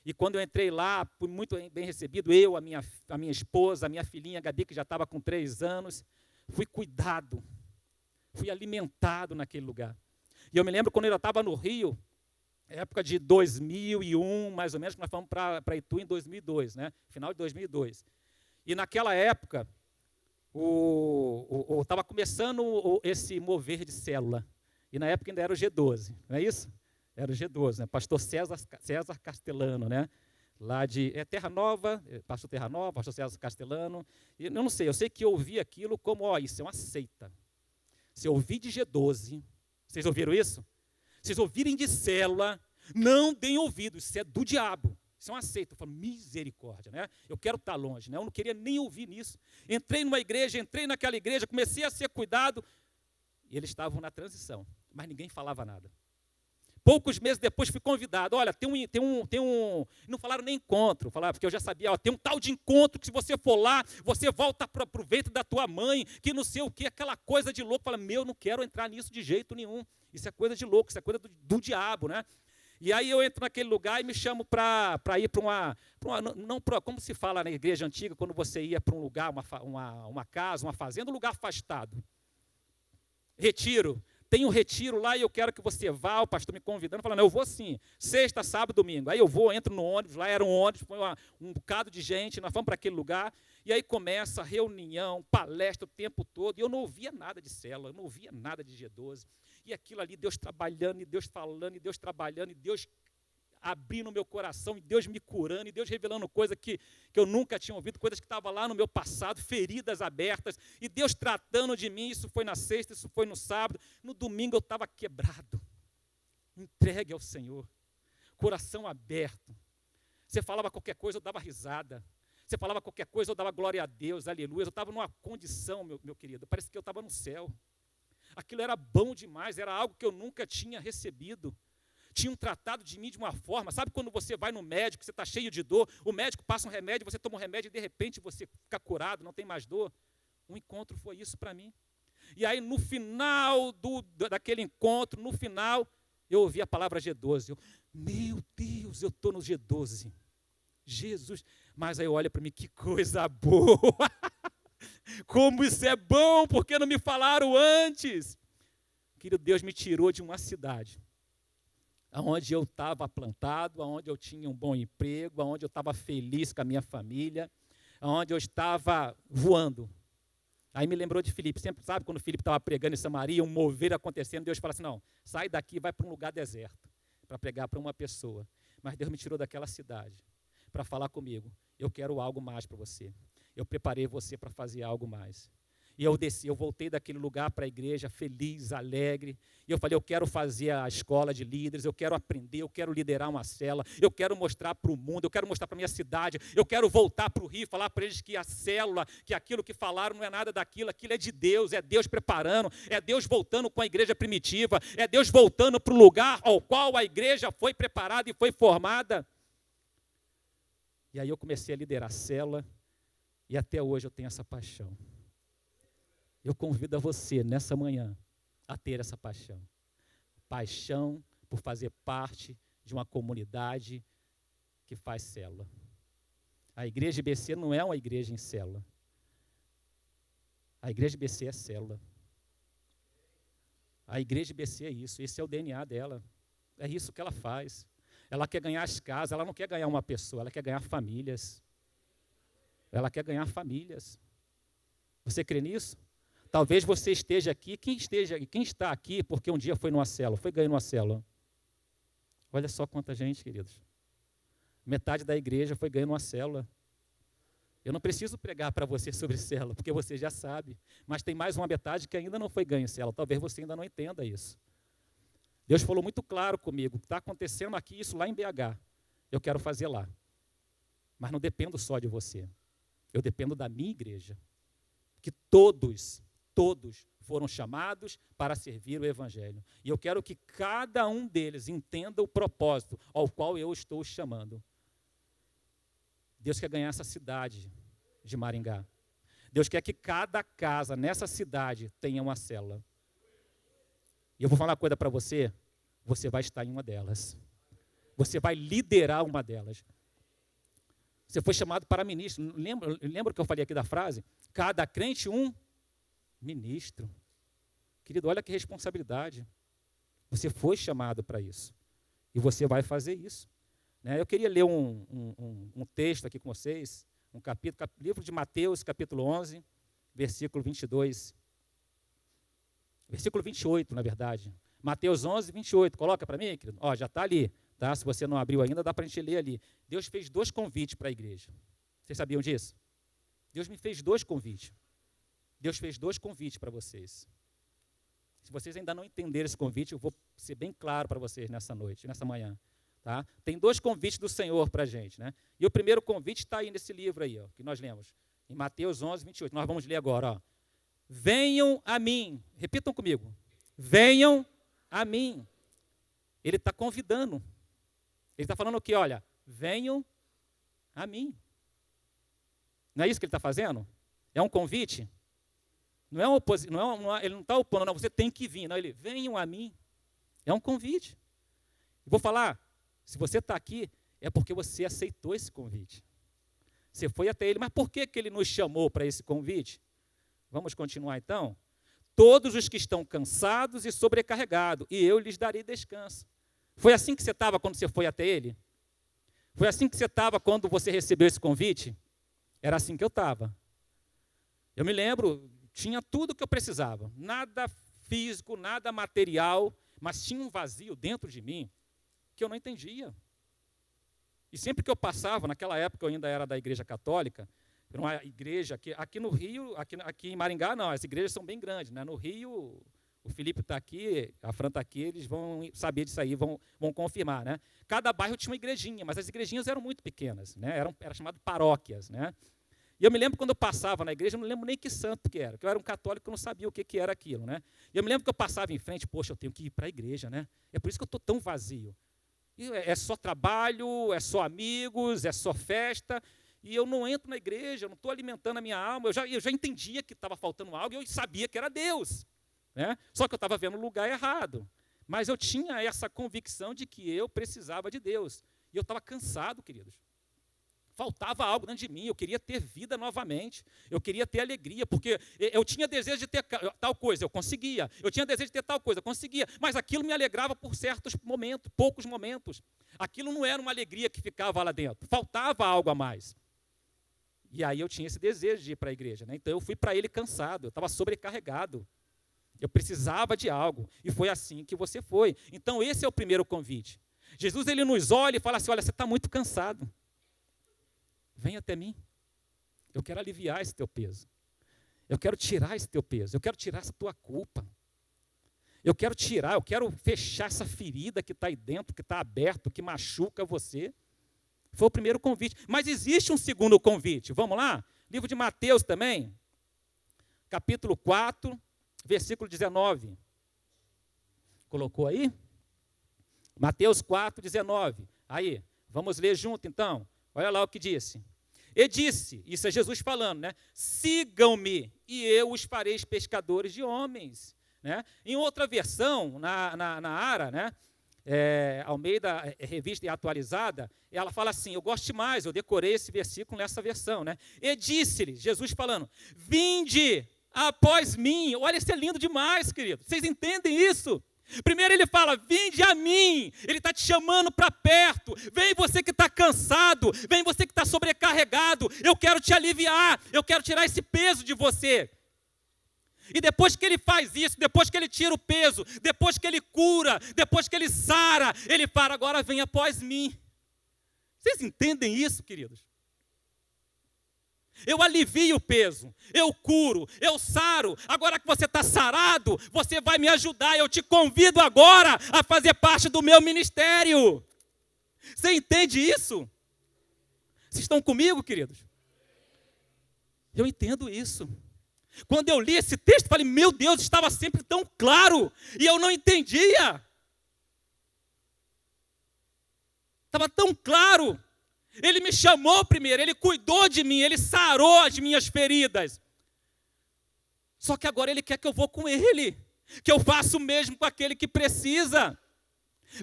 e quando eu entrei lá, fui muito bem recebido, eu, a minha esposa, a minha filhinha, a Gabi, que já estava com 3 anos, fui cuidado, fui alimentado naquele lugar. E eu me lembro quando eu estava no Rio, época de 2001, mais ou menos, que nós fomos para Itu em 2002, né? Final de 2002. E naquela época, estava começando esse mover de célula, e na época ainda era o G12, não é isso? Era o G12, né? Pastor César Castellano, né? Lá de Terra Nova, pastor Terra Nova, pastor César Castellano. E eu não sei, eu sei que eu ouvi aquilo como, isso é uma seita. Se eu ouvi de G12, vocês ouviram isso? Vocês ouvirem de célula, não deem ouvido, isso é do diabo. Isso é uma seita. Eu falo, misericórdia, né? Eu quero estar longe, né? Eu não queria nem ouvir nisso. Entrei numa igreja, entrei naquela igreja, comecei a ser cuidado, e eles estavam na transição, mas ninguém falava nada. Poucos meses depois fui convidado, olha, tem um, não falaram nem encontro, falaram, porque eu já sabia, tem um tal de encontro que se você for lá, você volta para o ventre da tua mãe, que não sei o que, aquela coisa de louco, fala, não quero entrar nisso de jeito nenhum, isso é coisa de louco, isso é coisa do diabo, né? E aí eu entro naquele lugar e me chamo para ir para como se fala na igreja antiga, quando você ia para um lugar, uma casa, uma fazenda, um lugar afastado, retiro. Tem um retiro lá e eu quero que você vá, o pastor me convidando, falando, eu vou sim, sexta, sábado, domingo. Aí eu vou, entro no ônibus, lá era um ônibus, foi um bocado de gente, nós vamos para aquele lugar, e aí começa a reunião, palestra o tempo todo, e eu não ouvia nada de célula, eu não ouvia nada de G12, e aquilo ali, Deus trabalhando, e Deus falando, e Deus trabalhando, e Deus abrindo o meu coração, e Deus me curando, e Deus revelando coisas que eu nunca tinha ouvido, coisas que estavam lá no meu passado, feridas abertas, e Deus tratando de mim. Isso foi na sexta, isso foi no sábado. No domingo eu estava quebrado, entregue ao Senhor, coração aberto. Você falava qualquer coisa, eu dava risada. Você falava qualquer coisa, eu dava glória a Deus, aleluia. Eu estava numa condição, meu querido, parece que eu estava no céu. Aquilo era bom demais, era algo que eu nunca tinha recebido. Tinham tratado de mim de uma forma, sabe quando você vai no médico, você está cheio de dor, o médico passa um remédio, você toma um remédio e de repente você fica curado, não tem mais dor? Um encontro foi isso para mim. E aí no final daquele encontro, no final, eu ouvi a palavra G12. Meu Deus, eu estou no G12. Jesus, mas aí olha para mim, que coisa boa. Como isso é bom, por que não me falaram antes? Querido, Deus me tirou de uma cidade onde eu estava plantado, onde eu tinha um bom emprego, onde eu estava feliz com a minha família, onde eu estava voando. Aí me lembrou de Filipe, sempre sabe quando Filipe estava pregando em Samaria, um mover acontecendo, Deus fala assim, não, sai daqui e vai para um lugar deserto, para pregar para uma pessoa. Mas Deus me tirou daquela cidade para falar comigo, eu quero algo mais para você, eu preparei você para fazer algo mais. E eu desci, eu voltei daquele lugar para a igreja feliz, alegre, e eu falei, eu quero fazer a escola de líderes, eu quero aprender, eu quero liderar uma célula, eu quero mostrar para o mundo, eu quero mostrar para a minha cidade, eu quero voltar para o Rio, falar para eles que a célula, que aquilo que falaram não é nada daquilo, aquilo é de Deus, é Deus preparando, é Deus voltando com a igreja primitiva, é Deus voltando para o lugar ao qual a igreja foi preparada e foi formada. E aí eu comecei a liderar a célula, e até hoje eu tenho essa paixão. Eu convido a você, nessa manhã, a ter essa paixão. Paixão por fazer parte de uma comunidade que faz célula. A igreja IBC não é uma igreja em célula. A igreja IBC é célula. A igreja IBC é isso, esse é o DNA dela. É isso que ela faz. Ela quer ganhar as casas, ela não quer ganhar uma pessoa, ela quer ganhar famílias. Ela quer ganhar famílias. Você crê nisso? Talvez você esteja aqui, quem está aqui porque um dia foi numa célula, foi ganhando uma célula. Olha só quanta gente, queridos. Metade da igreja foi ganhando uma célula. Eu não preciso pregar para você sobre célula, porque você já sabe. Mas tem mais uma metade que ainda não foi ganha em célula. Talvez você ainda não entenda isso. Deus falou muito claro comigo, está acontecendo aqui isso lá em BH. Eu quero fazer lá. Mas não dependo só de você. Eu dependo da minha igreja. Que todos foram chamados para servir o Evangelho. E eu quero que cada um deles entenda o propósito ao qual eu estou chamando. Deus quer ganhar essa cidade de Maringá. Deus quer que cada casa nessa cidade tenha uma célula. E eu vou falar uma coisa para você, você vai estar em uma delas. Você vai liderar uma delas. Você foi chamado para ministro. Lembra que eu falei aqui da frase? Cada crente um ministro. Querido, olha que responsabilidade. Você foi chamado para isso. E você vai fazer isso. Né? Eu queria ler um texto aqui com vocês, um capítulo, livro de Mateus, capítulo 11, versículo 22. Versículo 28, na verdade. Mateus 11, 28. Coloca para mim, querido. Ó, já está ali. Tá? Se você não abriu ainda, dá para a gente ler ali. Deus fez 2 convites para a igreja. Vocês sabiam disso? Deus me fez 2 convites. Deus fez 2 convites para vocês. Se vocês ainda não entenderam esse convite, eu vou ser bem claro para vocês nessa noite, nessa manhã. Tá? Tem 2 convites do Senhor para a gente. Né? E o primeiro convite está aí nesse livro aí, ó, que nós lemos. Em Mateus 11, 28. Nós vamos ler agora. Ó. Venham a mim. Repitam comigo. Venham a mim. Ele está convidando. Ele está falando o quê? Olha, venham a mim. Não é isso que ele está fazendo? É um convite? Não é uma oposição, ele não está opondo, não, você tem que vir. Não, ele, venham a mim. É um convite. Vou falar, se você está aqui, é porque você aceitou esse convite. Você foi até ele, mas por que ele nos chamou para esse convite? Vamos continuar então? Todos os que estão cansados e sobrecarregados, e eu lhes darei descanso. Foi assim que você estava quando você foi até ele? Foi assim que você estava quando você recebeu esse convite? Era assim que eu estava. Eu me lembro, tinha tudo o que eu precisava. Nada físico, nada material, mas tinha um vazio dentro de mim que eu não entendia. E sempre que eu passava, naquela época eu ainda era da igreja católica, era uma igreja aqui no Rio, aqui em Maringá não, as igrejas são bem grandes, né? No Rio, o Felipe está aqui, a Fran está aqui, eles vão saber disso aí, vão confirmar, né? Cada bairro tinha uma igrejinha, mas as igrejinhas eram muito pequenas, né? Era chamado paróquias, né? E eu me lembro quando eu passava na igreja, eu não lembro nem que santo que era, porque eu era um católico que não sabia o que era aquilo, né? E eu me lembro que eu passava em frente, poxa, eu tenho que ir para a igreja, né? É por isso que eu estou tão vazio. E é só trabalho, é só amigos, é só festa, e eu não entro na igreja, eu não estou alimentando a minha alma, eu já entendia que estava faltando algo, e eu sabia que era Deus, né? Só que eu estava vendo o lugar errado. Mas eu tinha essa convicção de que eu precisava de Deus. E eu estava cansado, queridos. Faltava algo dentro de mim, eu queria ter vida novamente, eu queria ter alegria, porque eu tinha desejo de ter tal coisa, eu conseguia, eu tinha desejo de ter tal coisa, eu conseguia, mas aquilo me alegrava por certos momentos, poucos momentos. Aquilo não era uma alegria que ficava lá dentro, faltava algo a mais. E aí eu tinha esse desejo de ir para a igreja, né? Então eu fui para ele cansado, eu estava sobrecarregado, eu precisava de algo, e foi assim que você foi. Então esse é o primeiro convite. Jesus, ele nos olha e fala assim, olha, você está muito cansado. Vem até mim, eu quero aliviar esse teu peso, eu quero tirar esse teu peso, eu quero tirar essa tua culpa, eu quero fechar essa ferida que está aí dentro, que está aberto, que machuca você. Foi o primeiro convite, mas existe um segundo convite, vamos lá? Livro de Mateus também, capítulo 4, versículo 19, colocou aí? Mateus 4, 19, aí, vamos ler junto então, olha lá o que disse. E disse, isso é Jesus falando, né? Sigam-me e eu os farei pescadores de homens. Né? Em outra versão, na ARA, né? Almeida, revista e atualizada, ela fala assim, eu gosto demais, eu decorei esse versículo nessa versão. Né? E disse-lhe, Jesus falando, vinde após mim. Olha, isso é lindo demais, querido. Vocês entendem isso? Primeiro ele fala, vinde a mim, ele está te chamando para perto, vem você que está cansado, vem você que está sobrecarregado, eu quero te aliviar, eu quero tirar esse peso de você. E depois que ele faz isso, depois que ele tira o peso, depois que ele cura, depois que ele sara, ele fala, agora vem após mim. Vocês entendem isso, queridos? Eu alivio o peso, eu curo, eu saro. Agora que você está sarado, você vai me ajudar. Eu te convido agora a fazer parte do meu ministério. Você entende isso? Vocês estão comigo, queridos? Eu entendo isso. Quando eu li esse texto, falei, meu Deus, estava sempre tão claro. E eu não entendia. Estava tão claro. Ele me chamou primeiro, ele cuidou de mim, ele sarou as minhas feridas. Só que agora ele quer que eu vou com ele, que eu faça o mesmo com aquele que precisa.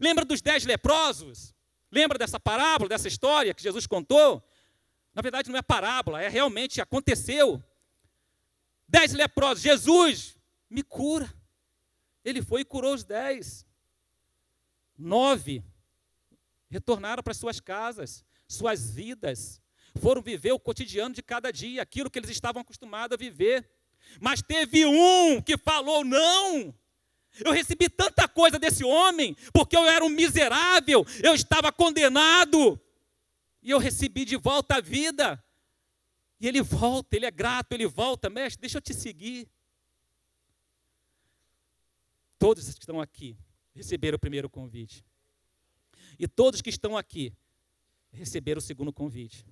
Lembra dos 10 leprosos? Lembra dessa parábola, dessa história que Jesus contou? Na verdade não é parábola, realmente aconteceu. 10 leprosos, Jesus me cura. Ele foi e curou os 10. 9 retornaram para suas casas. Suas vidas, foram viver o cotidiano de cada dia, aquilo que eles estavam acostumados a viver. Mas teve um que falou, não, eu recebi tanta coisa desse homem, porque eu era um miserável, eu estava condenado, e eu recebi de volta a vida. E ele volta, ele é grato, ele volta, mestre, deixa eu te seguir. Todos que estão aqui receberam o primeiro convite. E todos que estão aqui receberam o segundo convite.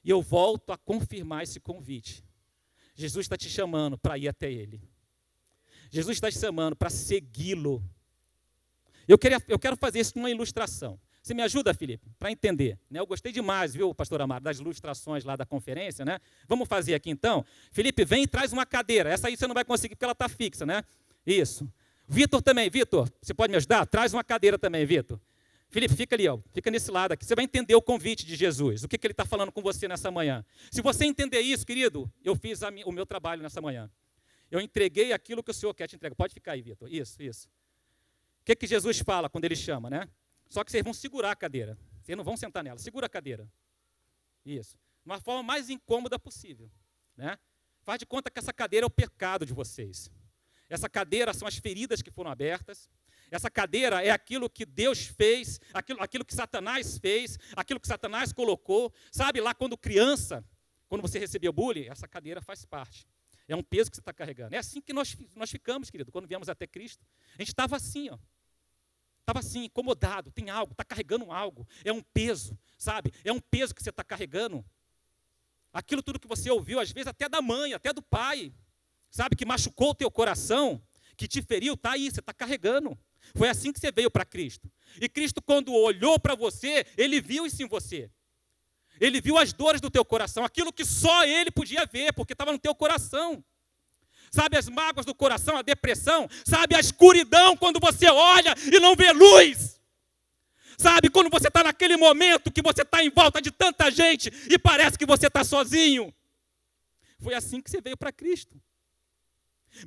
E eu volto a confirmar esse convite. Jesus está te chamando para ir até Ele. Jesus está te chamando para segui-lo. Eu quero fazer isso com uma ilustração. Você me ajuda, Felipe, para entender? Né? Eu gostei demais, viu, pastor Amaro, das ilustrações lá da conferência, né? Vamos fazer aqui então? Felipe, vem e traz uma cadeira. Essa aí você não vai conseguir porque ela está fixa, né? Isso. Vitor também, Vitor, você pode me ajudar? Traz uma cadeira também, Vitor. Felipe, fica ali, ó, fica nesse lado aqui. Você vai entender o convite de Jesus. O que ele está falando com você nessa manhã. Se você entender isso, querido, eu fiz o meu trabalho nessa manhã. Eu entreguei aquilo que o Senhor quer te entregar. Pode ficar aí, Vitor. Isso. O que Jesus fala quando Ele chama, né? Só que vocês vão segurar a cadeira. Vocês não vão sentar nela. Segura a cadeira. Isso. De uma forma mais incômoda possível. Né? Faz de conta que essa cadeira é o pecado de vocês. Essa cadeira são as feridas que foram abertas. Essa cadeira é aquilo que Deus fez, aquilo que Satanás fez, aquilo que Satanás colocou. Sabe, lá quando criança, quando você recebia bullying, essa cadeira faz parte. É um peso que você está carregando. É assim que nós ficamos, querido, quando viemos até Cristo. A gente estava assim, ó. Estava assim, incomodado, tem algo, está carregando algo. É um peso, sabe? É um peso que você está carregando. Aquilo tudo que você ouviu, às vezes até da mãe, até do pai, sabe? Que machucou o teu coração, que te feriu, está aí, você está carregando. Foi assim que você veio para Cristo. E Cristo, quando olhou para você, Ele viu isso em você. Ele viu as dores do teu coração, aquilo que só Ele podia ver, porque estava no teu coração. Sabe as mágoas do coração, a depressão? Sabe a escuridão quando você olha e não vê luz? Sabe quando você está naquele momento que você está em volta de tanta gente e parece que você está sozinho? Foi assim que você veio para Cristo.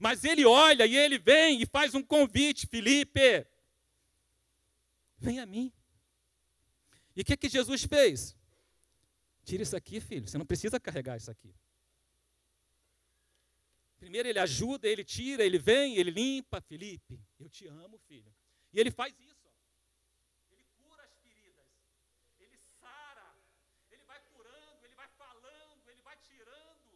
Mas Ele olha e Ele vem e faz um convite: Felipe, vem a mim. E o que Jesus fez? Tira isso aqui, filho, você não precisa carregar isso aqui. Primeiro Ele ajuda, Ele tira, Ele vem, Ele limpa. Felipe, eu te amo, filho. E Ele faz isso. Ele cura as feridas. Ele sara. Ele vai curando, Ele vai falando, Ele vai tirando.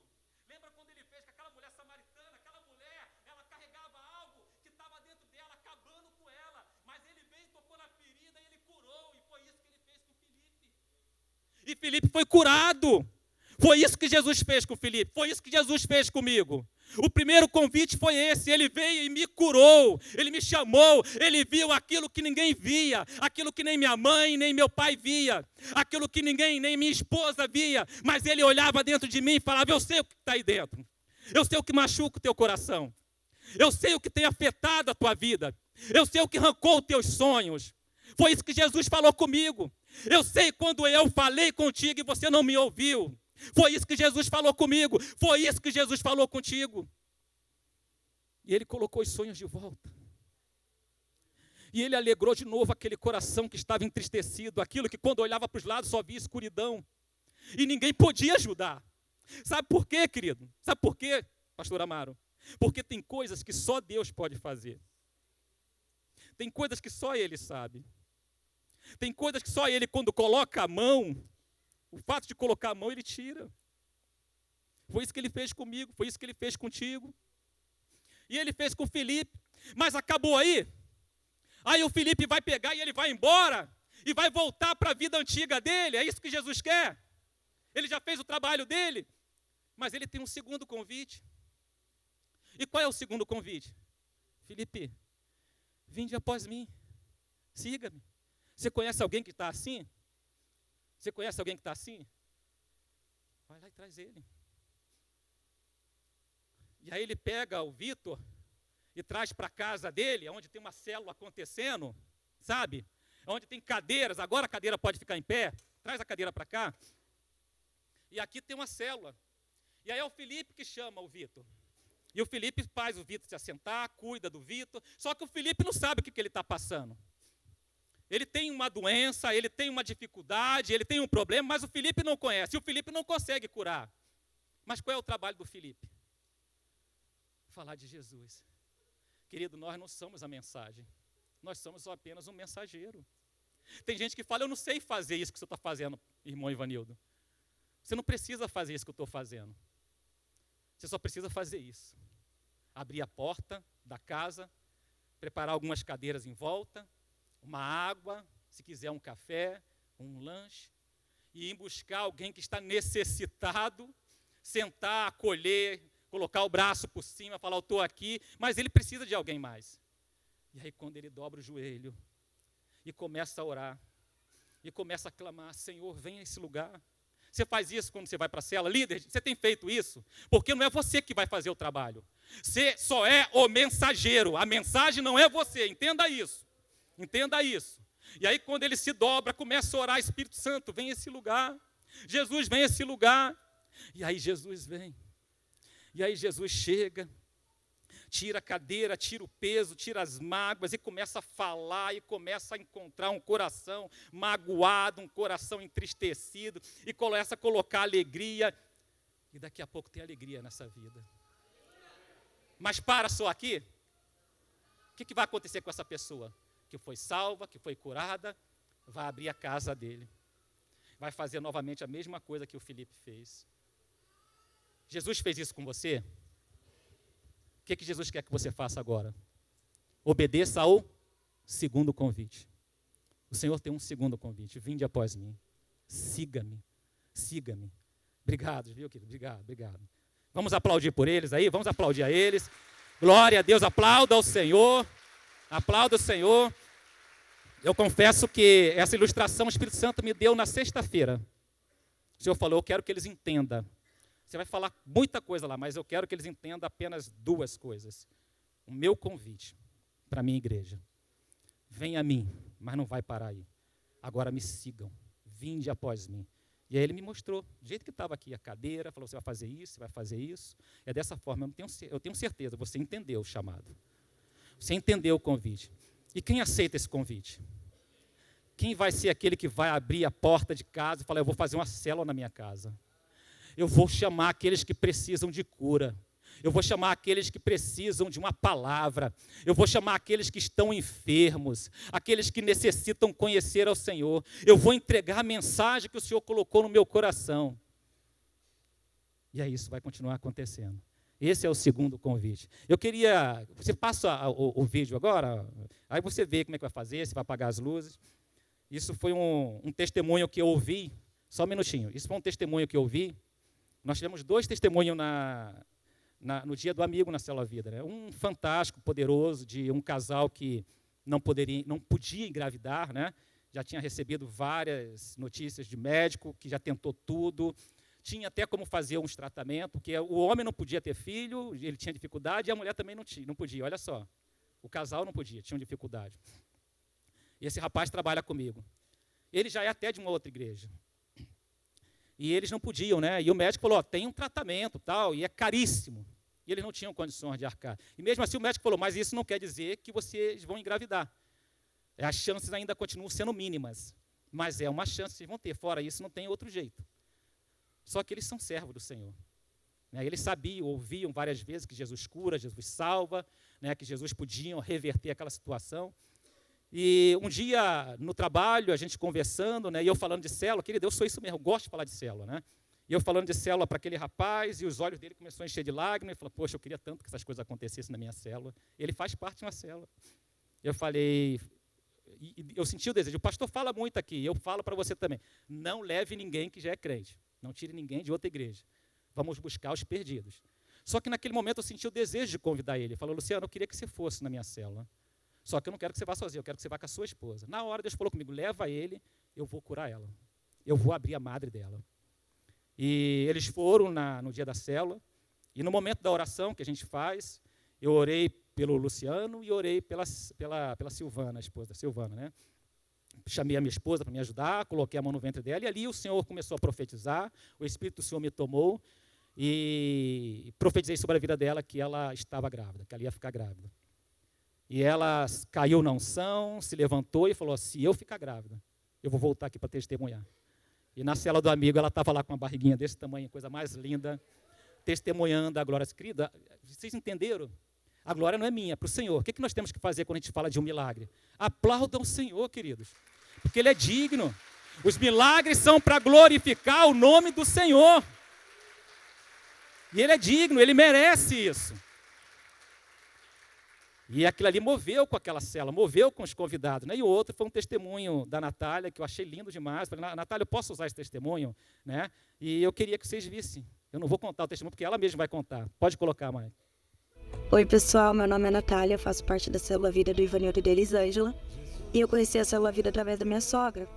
Lembra quando Ele fez com aquela mulher samaritana? Aquela mulher, ela carregava algo que estava dentro dela, acabando com ela. Mas Ele veio, tocou na ferida e Ele curou. E foi isso que Ele fez com Felipe. E Felipe foi curado. Foi isso que Jesus fez com Felipe. Foi isso que Jesus fez comigo. O primeiro convite foi esse: Ele veio e me curou, Ele me chamou, Ele viu aquilo que ninguém via, aquilo que nem minha mãe, nem meu pai via, aquilo que ninguém, nem minha esposa via, mas Ele olhava dentro de mim e falava: eu sei o que está aí dentro, eu sei o que machuca o teu coração, eu sei o que tem afetado a tua vida, eu sei o que arrancou os teus sonhos. Foi isso que Jesus falou comigo. Eu sei quando eu falei contigo e você não me ouviu. Foi isso que Jesus falou comigo. Foi isso que Jesus falou contigo. E Ele colocou os sonhos de volta. E Ele alegrou de novo aquele coração que estava entristecido, aquilo que quando olhava para os lados só via escuridão. E ninguém podia ajudar. Sabe por quê, querido? Sabe por quê, pastor Amaro? Porque tem coisas que só Deus pode fazer. Tem coisas que só Ele sabe. Tem coisas que só Ele, quando coloca a mão, o fato de colocar a mão, Ele tira. Foi isso que Ele fez comigo, foi isso que Ele fez contigo. E Ele fez com o Felipe. Mas acabou aí? Aí o Felipe vai pegar e ele vai embora. E vai voltar para a vida antiga dele. É isso que Jesus quer. Ele já fez o trabalho dele. Mas Ele tem um segundo convite. E qual é o segundo convite? Felipe, vinde após mim. Siga-me. Você conhece alguém que está assim? Você conhece alguém que está assim? Vai lá e traz ele. E aí ele pega o Vitor e traz para a casa dele, onde tem uma célula acontecendo, sabe? Onde tem cadeiras, agora a cadeira pode ficar em pé. Traz a cadeira para cá. E aqui tem uma célula. E aí é o Felipe que chama o Vitor. E o Felipe faz o Vitor se assentar, cuida do Vitor. Só que o Felipe não sabe o que ele está passando. Ele tem uma doença, ele tem uma dificuldade, ele tem um problema, mas o Felipe não conhece, e o Felipe não consegue curar. Mas qual é o trabalho do Felipe? Falar de Jesus. Querido, nós não somos a mensagem, nós somos apenas um mensageiro. Tem gente que fala: eu não sei fazer isso que você está fazendo, irmão Ivanildo. Você não precisa fazer isso que eu estou fazendo. Você só precisa fazer isso. Abrir a porta da casa, preparar algumas cadeiras em volta, uma água, se quiser um café, um lanche, e ir buscar alguém que está necessitado, sentar, acolher, colocar o braço por cima, falar: eu estou aqui, mas ele precisa de alguém mais. E aí quando ele dobra o joelho e começa a orar, e começa a clamar: Senhor, vem a esse lugar. Você faz isso quando você vai para a cela? Líder, você tem feito isso? Porque não é você que vai fazer o trabalho. Você só é o mensageiro, a mensagem não é você, entenda isso. Entenda isso. E aí quando ele se dobra, começa a orar: Espírito Santo, vem a esse lugar. Jesus, vem a esse lugar. E aí Jesus vem. E aí Jesus chega, tira a cadeira, tira o peso, tira as mágoas e começa a falar e começa a encontrar um coração magoado, um coração entristecido e começa a colocar alegria. E daqui a pouco tem alegria nessa vida. Mas para só aqui. O que vai acontecer com essa pessoa? Que foi salva, que foi curada, vai abrir a casa dele. Vai fazer novamente a mesma coisa que o Felipe fez. Jesus fez isso com você? O que Jesus quer que você faça agora? Obedeça ao segundo convite. O Senhor tem um segundo convite. Vinde após mim. Siga-me. Siga-me. Obrigado, viu, querido? Obrigado. Vamos aplaudir por eles aí? Vamos aplaudir a eles. Glória a Deus. Aplauda ao Senhor. Aplauda o Senhor. Eu confesso que essa ilustração o Espírito Santo me deu na sexta-feira. O Senhor falou, eu quero que eles entendam. Você vai falar muita coisa lá, mas eu quero que eles entendam apenas duas coisas. O meu convite para a minha igreja. Venha a mim, mas não vai parar aí. Agora me sigam. Vinde após mim. E aí ele me mostrou, do jeito que estava aqui a cadeira, falou, você vai fazer isso, você vai fazer isso. É dessa forma, eu tenho certeza, você entendeu o chamado. Você entendeu o convite. E quem aceita esse convite? Quem vai ser aquele que vai abrir a porta de casa e falar, eu vou fazer uma célula na minha casa. Eu vou chamar aqueles que precisam de cura. Eu vou chamar aqueles que precisam de uma palavra. Eu vou chamar aqueles que estão enfermos, aqueles que necessitam conhecer ao Senhor. Eu vou entregar a mensagem que o Senhor colocou no meu coração. E aí isso vai continuar acontecendo. Esse é o segundo convite. Eu queria... Você passa o vídeo agora, aí você vê como é que vai fazer, se vai apagar as luzes. Isso foi um testemunho que eu ouvi, só um minutinho. Isso foi um testemunho que eu ouvi. Nós tivemos 2 testemunhos no dia do amigo na Célula Vida. Né? Um fantástico, poderoso, de um casal que não podia engravidar, né? Já tinha recebido várias notícias de médico, que já tentou tudo. Tinha até como fazer uns tratamentos, porque o homem não podia ter filho, ele tinha dificuldade, e a mulher também não podia. Olha só, o casal não podia, tinham dificuldade. E esse rapaz trabalha comigo. Ele já é até de uma outra igreja. E eles não podiam, né? E o médico falou, tem um tratamento, tal, e é caríssimo. E eles não tinham condições de arcar. E mesmo assim o médico falou, mas isso não quer dizer que vocês vão engravidar. As chances ainda continuam sendo mínimas. Mas é uma chance que vocês vão ter. Fora isso, não tem outro jeito. Só que eles são servos do Senhor. Né? Eles sabiam, ouviam várias vezes que Jesus cura, Jesus salva, né? Que Jesus podia reverter aquela situação. E um dia, no trabalho, a gente conversando, né? E eu falando de célula, querido, eu sou isso mesmo, eu gosto de falar de célula. Né? E eu falando de célula para aquele rapaz, e os olhos dele começaram a encher de lágrimas, e falou, poxa, eu queria tanto que essas coisas acontecessem na minha célula. Ele faz parte de uma célula. Eu falei... eu senti o desejo, o pastor fala muito aqui, eu falo para você também, não leve ninguém que já é crente, não tire ninguém de outra igreja, vamos buscar os perdidos. Só que naquele momento eu senti o desejo de convidar ele, ele falou, Luciano, eu queria que você fosse na minha célula, só que eu não quero que você vá sozinho, eu quero que você vá com a sua esposa. Na hora Deus falou comigo, leva ele, eu vou curar ela, eu vou abrir a madre dela. E eles foram no dia da célula, e no momento da oração que a gente faz, eu orei pelo Luciano e orei pela Silvana, a esposa da Silvana, né? Chamei a minha esposa para me ajudar, coloquei a mão no ventre dela, e ali o Senhor começou a profetizar, o Espírito do Senhor me tomou, e profetizei sobre a vida dela que ela estava grávida, que ela ia ficar grávida. E ela caiu na unção, se levantou e falou, se eu ficar grávida, eu vou voltar aqui para testemunhar. E na cela do amigo, ela estava lá com uma barriguinha desse tamanho, coisa mais linda, testemunhando a glória. Querida, vocês entenderam? A glória não é minha, é para o Senhor. O que nós temos que fazer quando a gente fala de um milagre? Aplaudam o Senhor, queridos, porque Ele é digno. Os milagres são para glorificar o nome do Senhor. E Ele é digno, Ele merece isso. E aquilo ali moveu com aquela cela, moveu com os convidados. Né? E o outro foi um testemunho da Natália, que eu achei lindo demais. Falei, Natália, eu posso usar esse testemunho? Né? E eu queria que vocês vissem. Eu não vou contar o testemunho, porque ela mesma vai contar. Pode colocar, Maia. Oi, pessoal, meu nome é Natália, faço parte da Célula Vida do Ivanildo e da Elisângela. E eu conheci a Célula Vida através da minha sogra.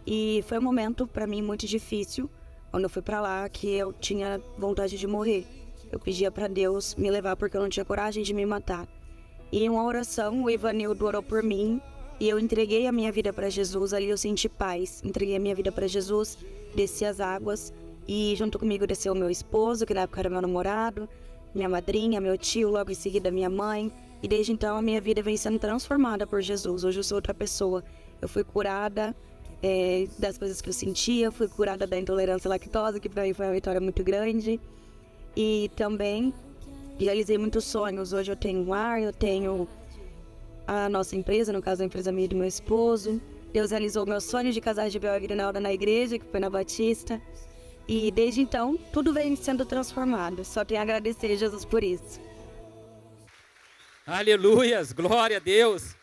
E foi um momento, para mim, muito difícil, quando eu fui para lá, que eu tinha vontade de morrer. Eu pedia para Deus me levar, porque eu não tinha coragem de me matar. E em uma oração, o Ivanildo orou por mim, e eu entreguei a minha vida para Jesus, ali eu senti paz. Entreguei a minha vida para Jesus, desci as águas, e junto comigo desceu o meu esposo, que na época era meu namorado, minha madrinha, meu tio, logo em seguida minha mãe. E desde então a minha vida vem sendo transformada por Jesus. Hoje eu sou outra pessoa. Eu fui curada das coisas que eu sentia, fui curada da intolerância à lactose, que para mim foi uma vitória muito grande. E também realizei muitos sonhos. Hoje eu tenho um lar, eu tenho a nossa empresa, no caso a empresa minha e do meu esposo. Deus realizou meu sonho de casar de Bel e Grinalda na igreja, que foi na Batista. E desde então, tudo vem sendo transformado. Só tenho a agradecer a Jesus por isso. Aleluias, glória a Deus.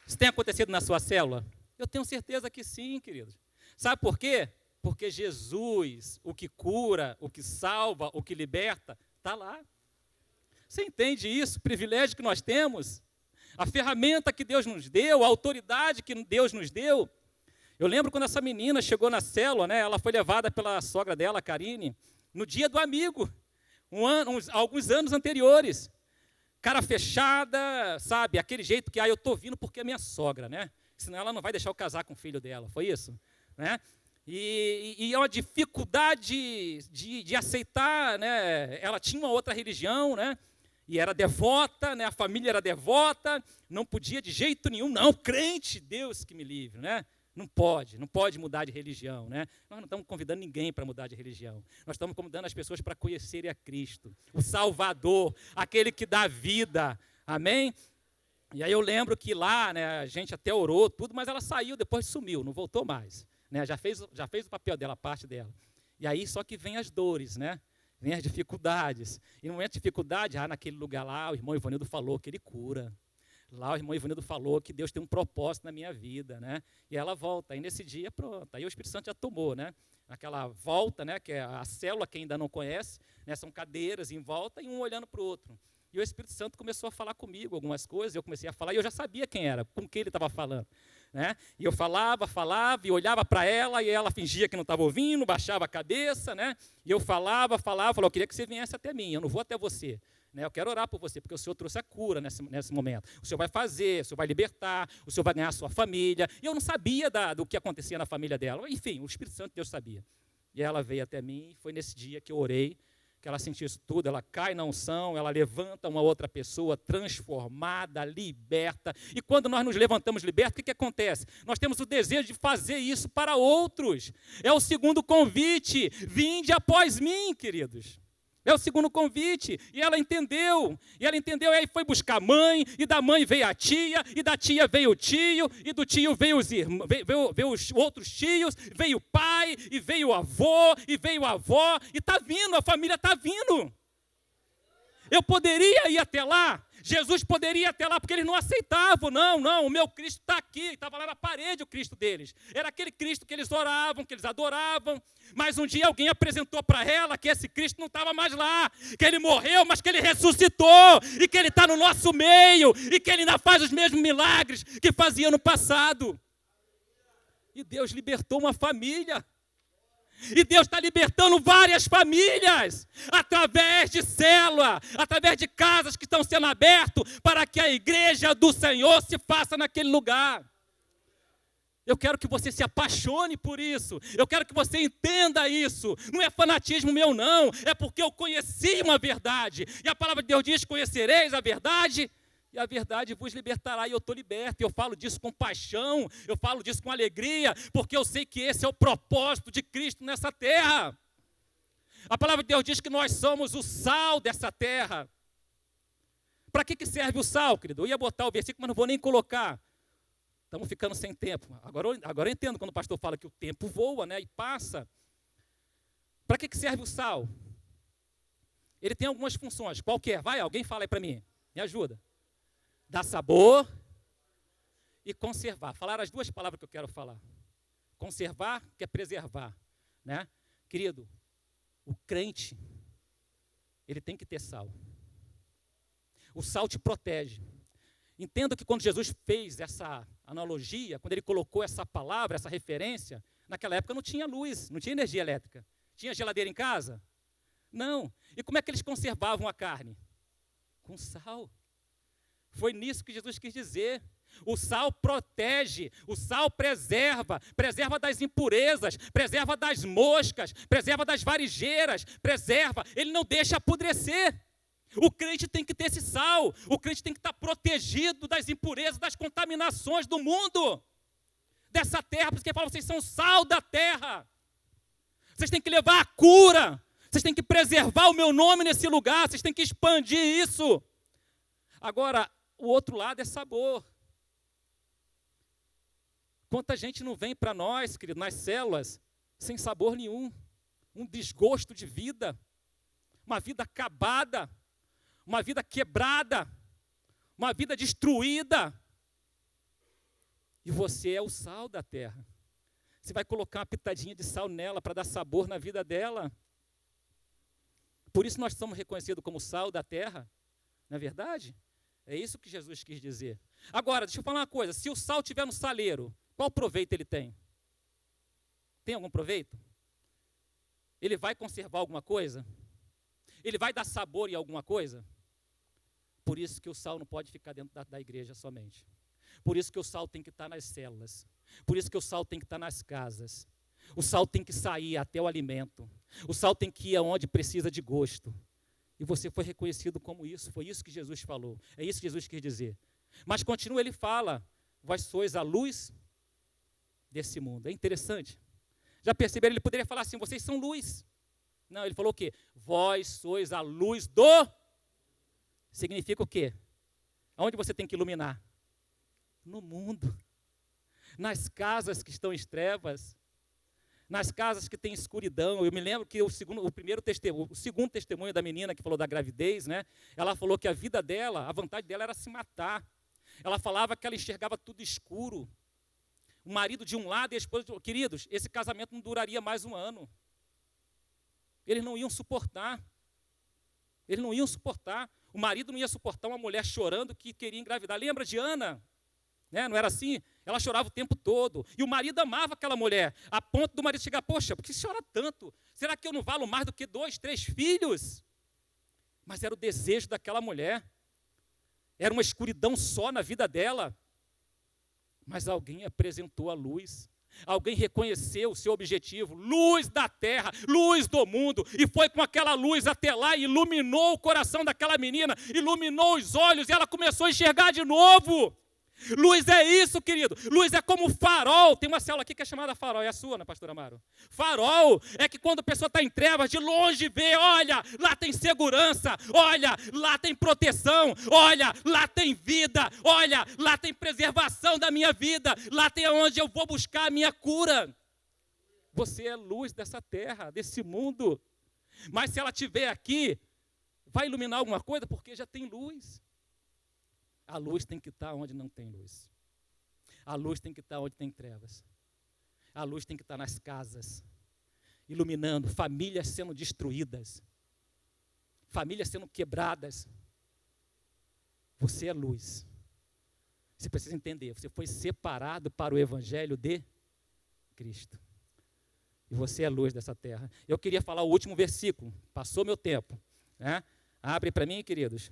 Isso tem acontecido na sua célula? Eu tenho certeza que sim, queridos. Sabe por quê? Porque Jesus, o que cura, o que salva, o que liberta, está lá. Você entende isso? O privilégio que nós temos? A ferramenta que Deus nos deu, a autoridade que Deus nos deu. Eu lembro quando essa menina chegou na célula, né, ela foi levada pela sogra dela, a Karine, no dia do amigo, alguns anos anteriores. Cara fechada, sabe, aquele jeito que, eu estou vindo porque é minha sogra, né? Senão ela não vai deixar eu casar com o filho dela, foi isso? Né? E é uma dificuldade de aceitar, né? Ela tinha uma outra religião, né? E era devota, né? A família era devota, não podia de jeito nenhum, não, crente, Deus que me livre, né? Não pode mudar de religião, né? Nós não estamos convidando ninguém para mudar de religião. Nós estamos convidando as pessoas para conhecerem a Cristo, o Salvador, aquele que dá vida, amém? E aí eu lembro que lá, né, a gente até orou tudo, mas ela saiu, depois sumiu, não voltou mais, né? Já fez o papel dela, a parte dela. E aí só que vem as dores, né? Vem as dificuldades. E no momento de dificuldade, naquele lugar lá, o irmão Ivanildo falou que ele cura. Lá o irmão Ivanildo falou que Deus tem um propósito na minha vida, né? E ela volta, aí nesse dia, pronto, aí o Espírito Santo já tomou, né? Aquela volta, né? Que é a célula, quem ainda não conhece, né? São cadeiras em volta e um olhando para o outro. E o Espírito Santo começou a falar comigo algumas coisas, eu comecei a falar e eu já sabia quem era, com quem ele estava falando, né? E eu falava, e olhava para ela e ela fingia que não estava ouvindo, baixava a cabeça, né? E eu falava, eu queria que você viesse até mim, eu não vou até você. Eu quero orar por você, porque o Senhor trouxe a cura nesse momento. O Senhor vai fazer, o Senhor vai libertar, o Senhor vai ganhar a sua família. E eu não sabia do que acontecia na família dela. Enfim, o Espírito Santo de Deus sabia. E ela veio até mim, e foi nesse dia que eu orei, que ela sentiu isso tudo, ela cai na unção, ela levanta uma outra pessoa transformada, liberta. E quando nós nos levantamos libertos, o que acontece? Nós temos o desejo de fazer isso para outros. É o segundo convite, vinde após mim, queridos. É o segundo convite, e ela entendeu, e aí foi buscar a mãe, e da mãe veio a tia, e da tia veio o tio, e do tio veio os irmãos, veio os outros tios, veio o pai, e veio o avô, e veio a avó, e está vindo, a família está vindo. Eu poderia ir até lá, Jesus poderia ir até lá, porque eles não aceitavam, não, o meu Cristo está aqui, estava lá na parede o Cristo deles, era aquele Cristo que eles oravam, que eles adoravam, mas um dia alguém apresentou para ela que esse Cristo não estava mais lá, que ele morreu, mas que ele ressuscitou, e que ele está no nosso meio, e que ele ainda faz os mesmos milagres que fazia no passado. E Deus libertou uma família. E Deus está libertando várias famílias, através de célula, através de casas que estão sendo abertas, para que a igreja do Senhor se faça naquele lugar. Eu quero que você se apaixone por isso, eu quero que você entenda isso, não é fanatismo meu não, é porque eu conheci uma verdade, e a palavra de Deus diz, conhecereis a verdade, e a verdade vos libertará, e eu estou liberto, e eu falo disso com paixão, eu falo disso com alegria, porque eu sei que esse é o propósito de Cristo nessa terra. A palavra de Deus diz que nós somos o sal dessa terra. Para que serve o sal, querido? Eu ia botar o versículo, mas não vou nem colocar. Estamos ficando sem tempo. Agora eu entendo quando o pastor fala que o tempo voa, né, e passa. Para que serve o sal? Ele tem algumas funções. Qual que é? Vai, alguém fala aí para mim. Me ajuda. Dar sabor e conservar. Falar as duas palavras que eu quero falar. Conservar, que é preservar, né? Querido, o crente, ele tem que ter sal. O sal te protege. Entenda que quando Jesus fez essa analogia, quando ele colocou essa palavra, essa referência, naquela época não tinha luz, não tinha energia elétrica. Tinha geladeira em casa? Não. E como é que eles conservavam a carne? Com sal. Foi nisso que Jesus quis dizer. O sal protege, o sal preserva das impurezas, preserva das moscas, preserva das varigeiras, preserva, ele não deixa apodrecer. O crente tem que ter esse sal, o crente tem que estar protegido das impurezas, das contaminações do mundo, dessa terra, porque ele fala, vocês são sal da terra, vocês têm que levar a cura, vocês têm que preservar o meu nome nesse lugar, vocês têm que expandir isso. Agora, o outro lado é sabor. Quanta gente não vem para nós, querido, nas células, sem sabor nenhum, um desgosto de vida, uma vida acabada, uma vida quebrada, uma vida destruída. E você é o sal da terra. Você vai colocar uma pitadinha de sal nela para dar sabor na vida dela. Por isso nós somos reconhecidos como sal da terra, não é verdade? É isso que Jesus quis dizer. Agora, deixa eu falar uma coisa, se o sal estiver no saleiro, qual proveito ele tem? Tem algum proveito? Ele vai conservar alguma coisa? Ele vai dar sabor em alguma coisa? Por isso que o sal não pode ficar dentro da igreja somente. Por isso que o sal tem que estar nas células. Por isso que o sal tem que estar nas casas. O sal tem que sair até o alimento. O sal tem que ir aonde precisa de gosto. E você foi reconhecido como isso. Foi isso que Jesus falou. É isso que Jesus quis dizer. Mas continua, ele fala, vós sois a luz desse mundo. É interessante. Já perceberam? Ele poderia falar assim, vocês são luz. Não, ele falou o quê? Vós sois a luz do... Significa o quê? Aonde você tem que iluminar? No mundo. Nas casas que estão em trevas. Nas casas que tem escuridão. Eu me lembro que o segundo testemunho da menina que falou da gravidez, né? Ela falou que a vida dela, a vontade dela era se matar. Ela falava que ela enxergava tudo escuro. O marido de um lado e a esposa de outro. Queridos, esse casamento não duraria mais um ano. Eles não iam suportar. Eles não iam suportar. O marido não ia suportar uma mulher chorando que queria engravidar. Lembra de Ana? Né? Não era assim? Ela chorava o tempo todo. E o marido amava aquela mulher, a ponto do marido chegar, poxa, por que chora tanto? Será que eu não valo mais do que 2, 3 filhos? Mas era o desejo daquela mulher. Era uma escuridão só na vida dela. Mas alguém apresentou a luz. Alguém reconheceu o seu objetivo, luz da terra, luz do mundo, e foi com aquela luz até lá e iluminou o coração daquela menina, iluminou os olhos e ela começou a enxergar de novo. Luz é isso, querido. Luz é como farol. Tem uma célula aqui que é chamada farol. É a sua, né, pastor Amaro? Farol é que quando a pessoa está em trevas, de longe vê, olha, lá tem segurança, olha, lá tem proteção, olha, lá tem vida, olha, lá tem preservação da minha vida, lá tem onde eu vou buscar a minha cura. Você é luz dessa terra, desse mundo. Mas se ela estiver aqui, vai iluminar alguma coisa? Porque já tem luz. A luz tem que estar onde não tem luz. A luz tem que estar onde tem trevas. A luz tem que estar nas casas, iluminando, famílias sendo destruídas, famílias sendo quebradas. Você é luz. Você precisa entender, você foi separado para o evangelho de Cristo. E você é luz dessa terra. Eu queria falar o último versículo, passou meu tempo, né? Abre para mim, queridos.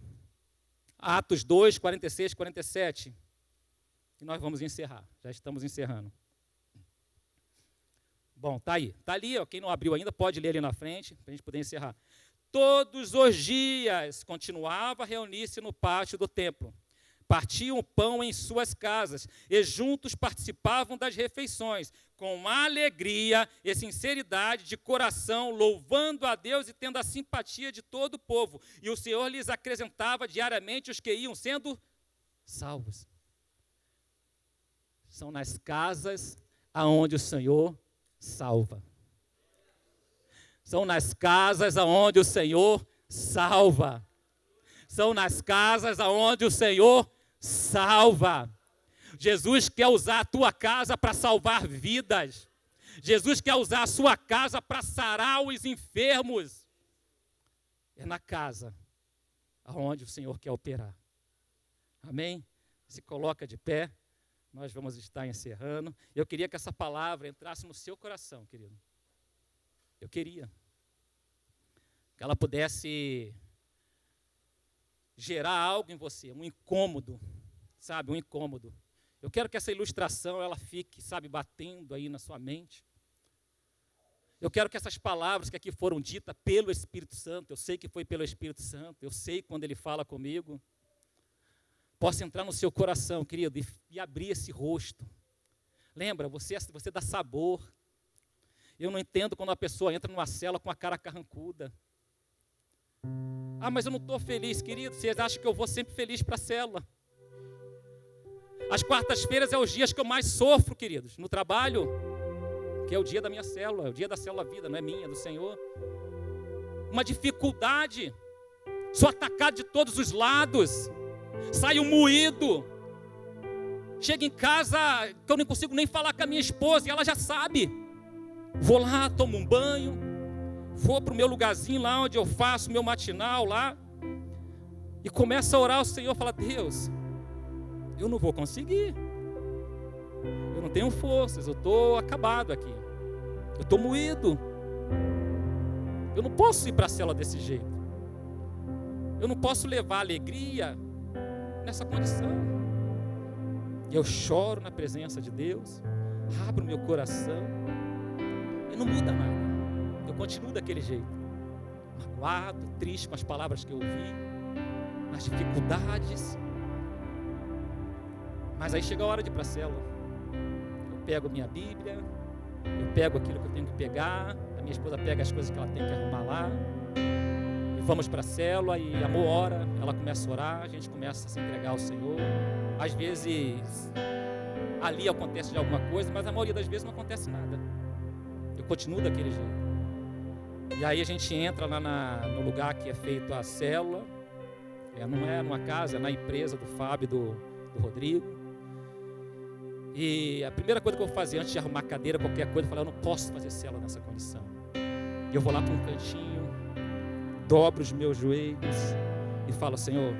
Atos 2, 46, 47. E nós vamos encerrar. Já estamos encerrando. Bom, tá aí. Tá ali, ó, quem não abriu ainda pode ler ali na frente, para a gente poder encerrar. Todos os dias continuava a reunir-se no pátio do templo. Partiam o pão em suas casas e juntos participavam das refeições, com alegria e sinceridade de coração, louvando a Deus e tendo a simpatia de todo o povo. E o Senhor lhes acrescentava diariamente os que iam sendo salvos. São nas casas aonde o Senhor salva. São nas casas aonde o Senhor salva. São nas casas aonde o Senhor salva. Jesus quer usar a tua casa para salvar vidas. Jesus quer usar a sua casa para sarar os enfermos. É na casa aonde o Senhor quer operar. Amém? Se coloca de pé. Nós vamos estar encerrando. Eu queria que essa palavra entrasse no seu coração, querido. Eu queria. Que ela pudesse gerar algo em você, um incômodo, sabe, um incômodo. Eu quero que essa ilustração, ela fique, sabe, batendo aí na sua mente. Eu quero que essas palavras que aqui foram ditas pelo Espírito Santo, eu sei que foi pelo Espírito Santo, eu sei quando Ele fala comigo, possa entrar no seu coração, querido, e abrir esse rosto. Lembra, você dá sabor. Eu não entendo quando uma pessoa entra numa cela com a cara carrancuda. Ah, mas eu não estou feliz, querido. Vocês acham que eu vou sempre feliz para a célula? As quartas-feiras é os dias que eu mais sofro, queridos, no trabalho, que é o dia da minha célula, é o dia da célula vida, não é minha, é do Senhor. Uma dificuldade, sou atacado de todos os lados, saio moído, chego em casa que eu não consigo nem falar com a minha esposa e ela já sabe. Vou lá, tomo um banho, vou para o meu lugarzinho lá onde eu faço o meu matinal lá e começo a orar ao Senhor, fala: Deus, eu não vou conseguir, eu não tenho forças, eu estou acabado aqui, eu estou moído, eu não posso ir para a cela desse jeito, eu não posso levar alegria nessa condição. E eu choro na presença de Deus, abro meu coração e não muda nada, eu continuo daquele jeito, magoado, triste com as palavras que eu ouvi, nas dificuldades. Mas aí chega a hora de ir para a célula. Eu pego minha Bíblia, eu pego aquilo que eu tenho que pegar, a minha esposa pega as coisas que ela tem que arrumar lá, e vamos para a célula, e a amor ora, ela começa a orar, a gente começa a se entregar ao Senhor. Às vezes ali acontece de alguma coisa, mas a maioria das vezes não acontece nada. Eu continuo daquele jeito. E aí a gente entra lá no lugar que é feito a célula, não é numa casa, é na empresa do Fábio e do Rodrigo. E a primeira coisa que eu vou fazer antes de arrumar cadeira, qualquer coisa, eu falar: eu não posso fazer célula nessa condição. Eu vou lá para um cantinho, dobro os meus joelhos e falo: Senhor,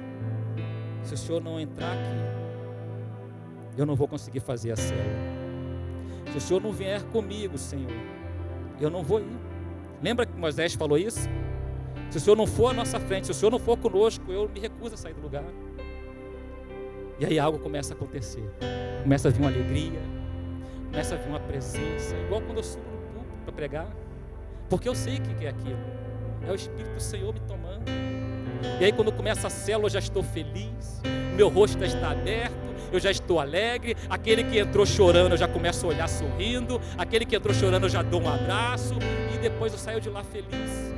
se o Senhor não entrar aqui, eu não vou conseguir fazer a célula. Se o Senhor não vier comigo, Senhor, eu não vou ir. Lembra que Moisés falou isso? Se o Senhor não for à nossa frente, se o Senhor não for conosco, eu me recuso a sair do lugar. E aí algo começa a acontecer. Começa a vir uma alegria, começa a vir uma presença, igual quando eu subo no púlpito para pregar, porque eu sei o que é aquilo. É o Espírito do Senhor me tomando. E aí quando começa a célula, eu já estou feliz, o meu rosto já está aberto, eu já estou alegre. Aquele que entrou chorando, eu já começo a olhar sorrindo. Aquele que entrou chorando, eu já dou um abraço. E depois eu saio de lá feliz,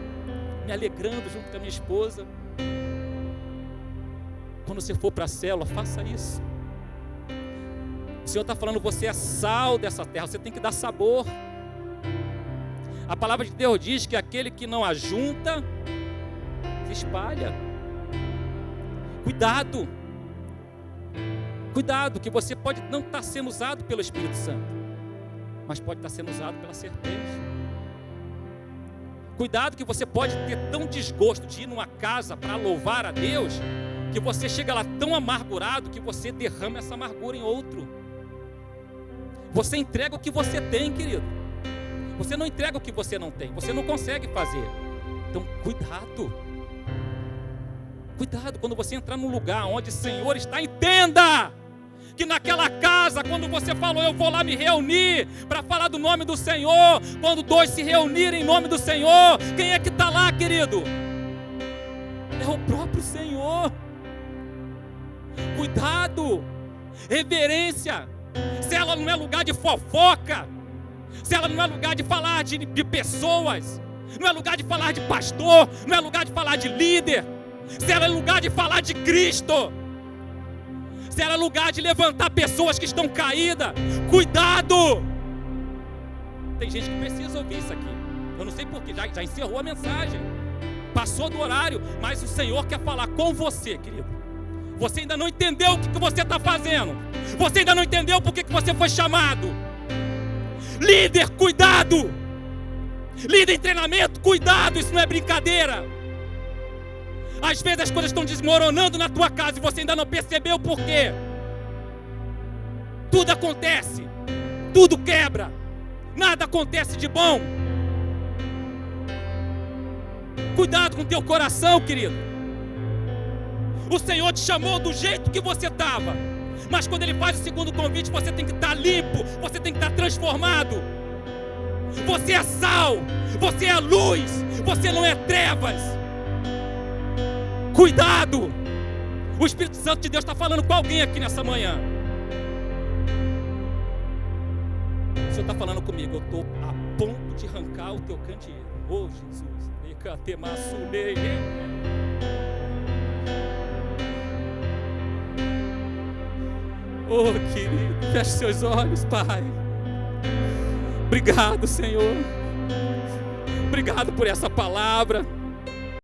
me alegrando junto com a minha esposa. Quando você for para a célula, faça isso. O Senhor está falando: você é sal dessa terra, você tem que dar sabor. A palavra de Deus diz que aquele que não ajunta, se espalha. Cuidado. Cuidado, que você pode não estar sendo usado pelo Espírito Santo, mas pode estar sendo usado pela serpente. Cuidado, que você pode ter tão desgosto de ir numa casa para louvar a Deus, que você chega lá tão amargurado que você derrama essa amargura em outro. Você entrega o que você tem, querido. Você não entrega o que você não tem. Você não consegue fazer. Então, cuidado. Cuidado quando você entrar num lugar onde o Senhor está. Entenda que naquela casa, quando você falou: eu vou lá me reunir para falar do nome do Senhor. Quando dois se reunirem em nome do Senhor, quem é que está lá, querido? É o próprio Senhor. Cuidado, reverência. Célula não é lugar de fofoca. Célula não é lugar de falar de pessoas. Não é lugar de falar de pastor. Não é lugar de falar de líder. Célula é lugar de falar de Cristo. Célula é lugar de levantar pessoas que estão caídas. Cuidado. Tem gente que precisa ouvir isso aqui. Eu não sei porquê, já encerrou a mensagem, passou do horário, mas o Senhor quer falar com você, querido. Você ainda não entendeu o que você está fazendo. Você ainda não entendeu por que você foi chamado. Líder, cuidado. Líder em treinamento, cuidado. Isso não é brincadeira. Às vezes as coisas estão desmoronando na tua casa e você ainda não percebeu por quê. Tudo acontece, tudo quebra, nada acontece de bom. Cuidado com o teu coração, querido. O Senhor te chamou do jeito que você estava, mas quando Ele faz o segundo convite, você tem que estar limpo, você tem que estar transformado. Você é sal, você é luz, você não é trevas. Cuidado! O Espírito Santo de Deus está falando com alguém aqui nessa manhã. O Senhor está falando comigo: eu estou a ponto de arrancar o teu candeeiro. Oh, Jesus! Oh, querido, feche seus olhos, Pai. Obrigado, Senhor. Obrigado por essa palavra.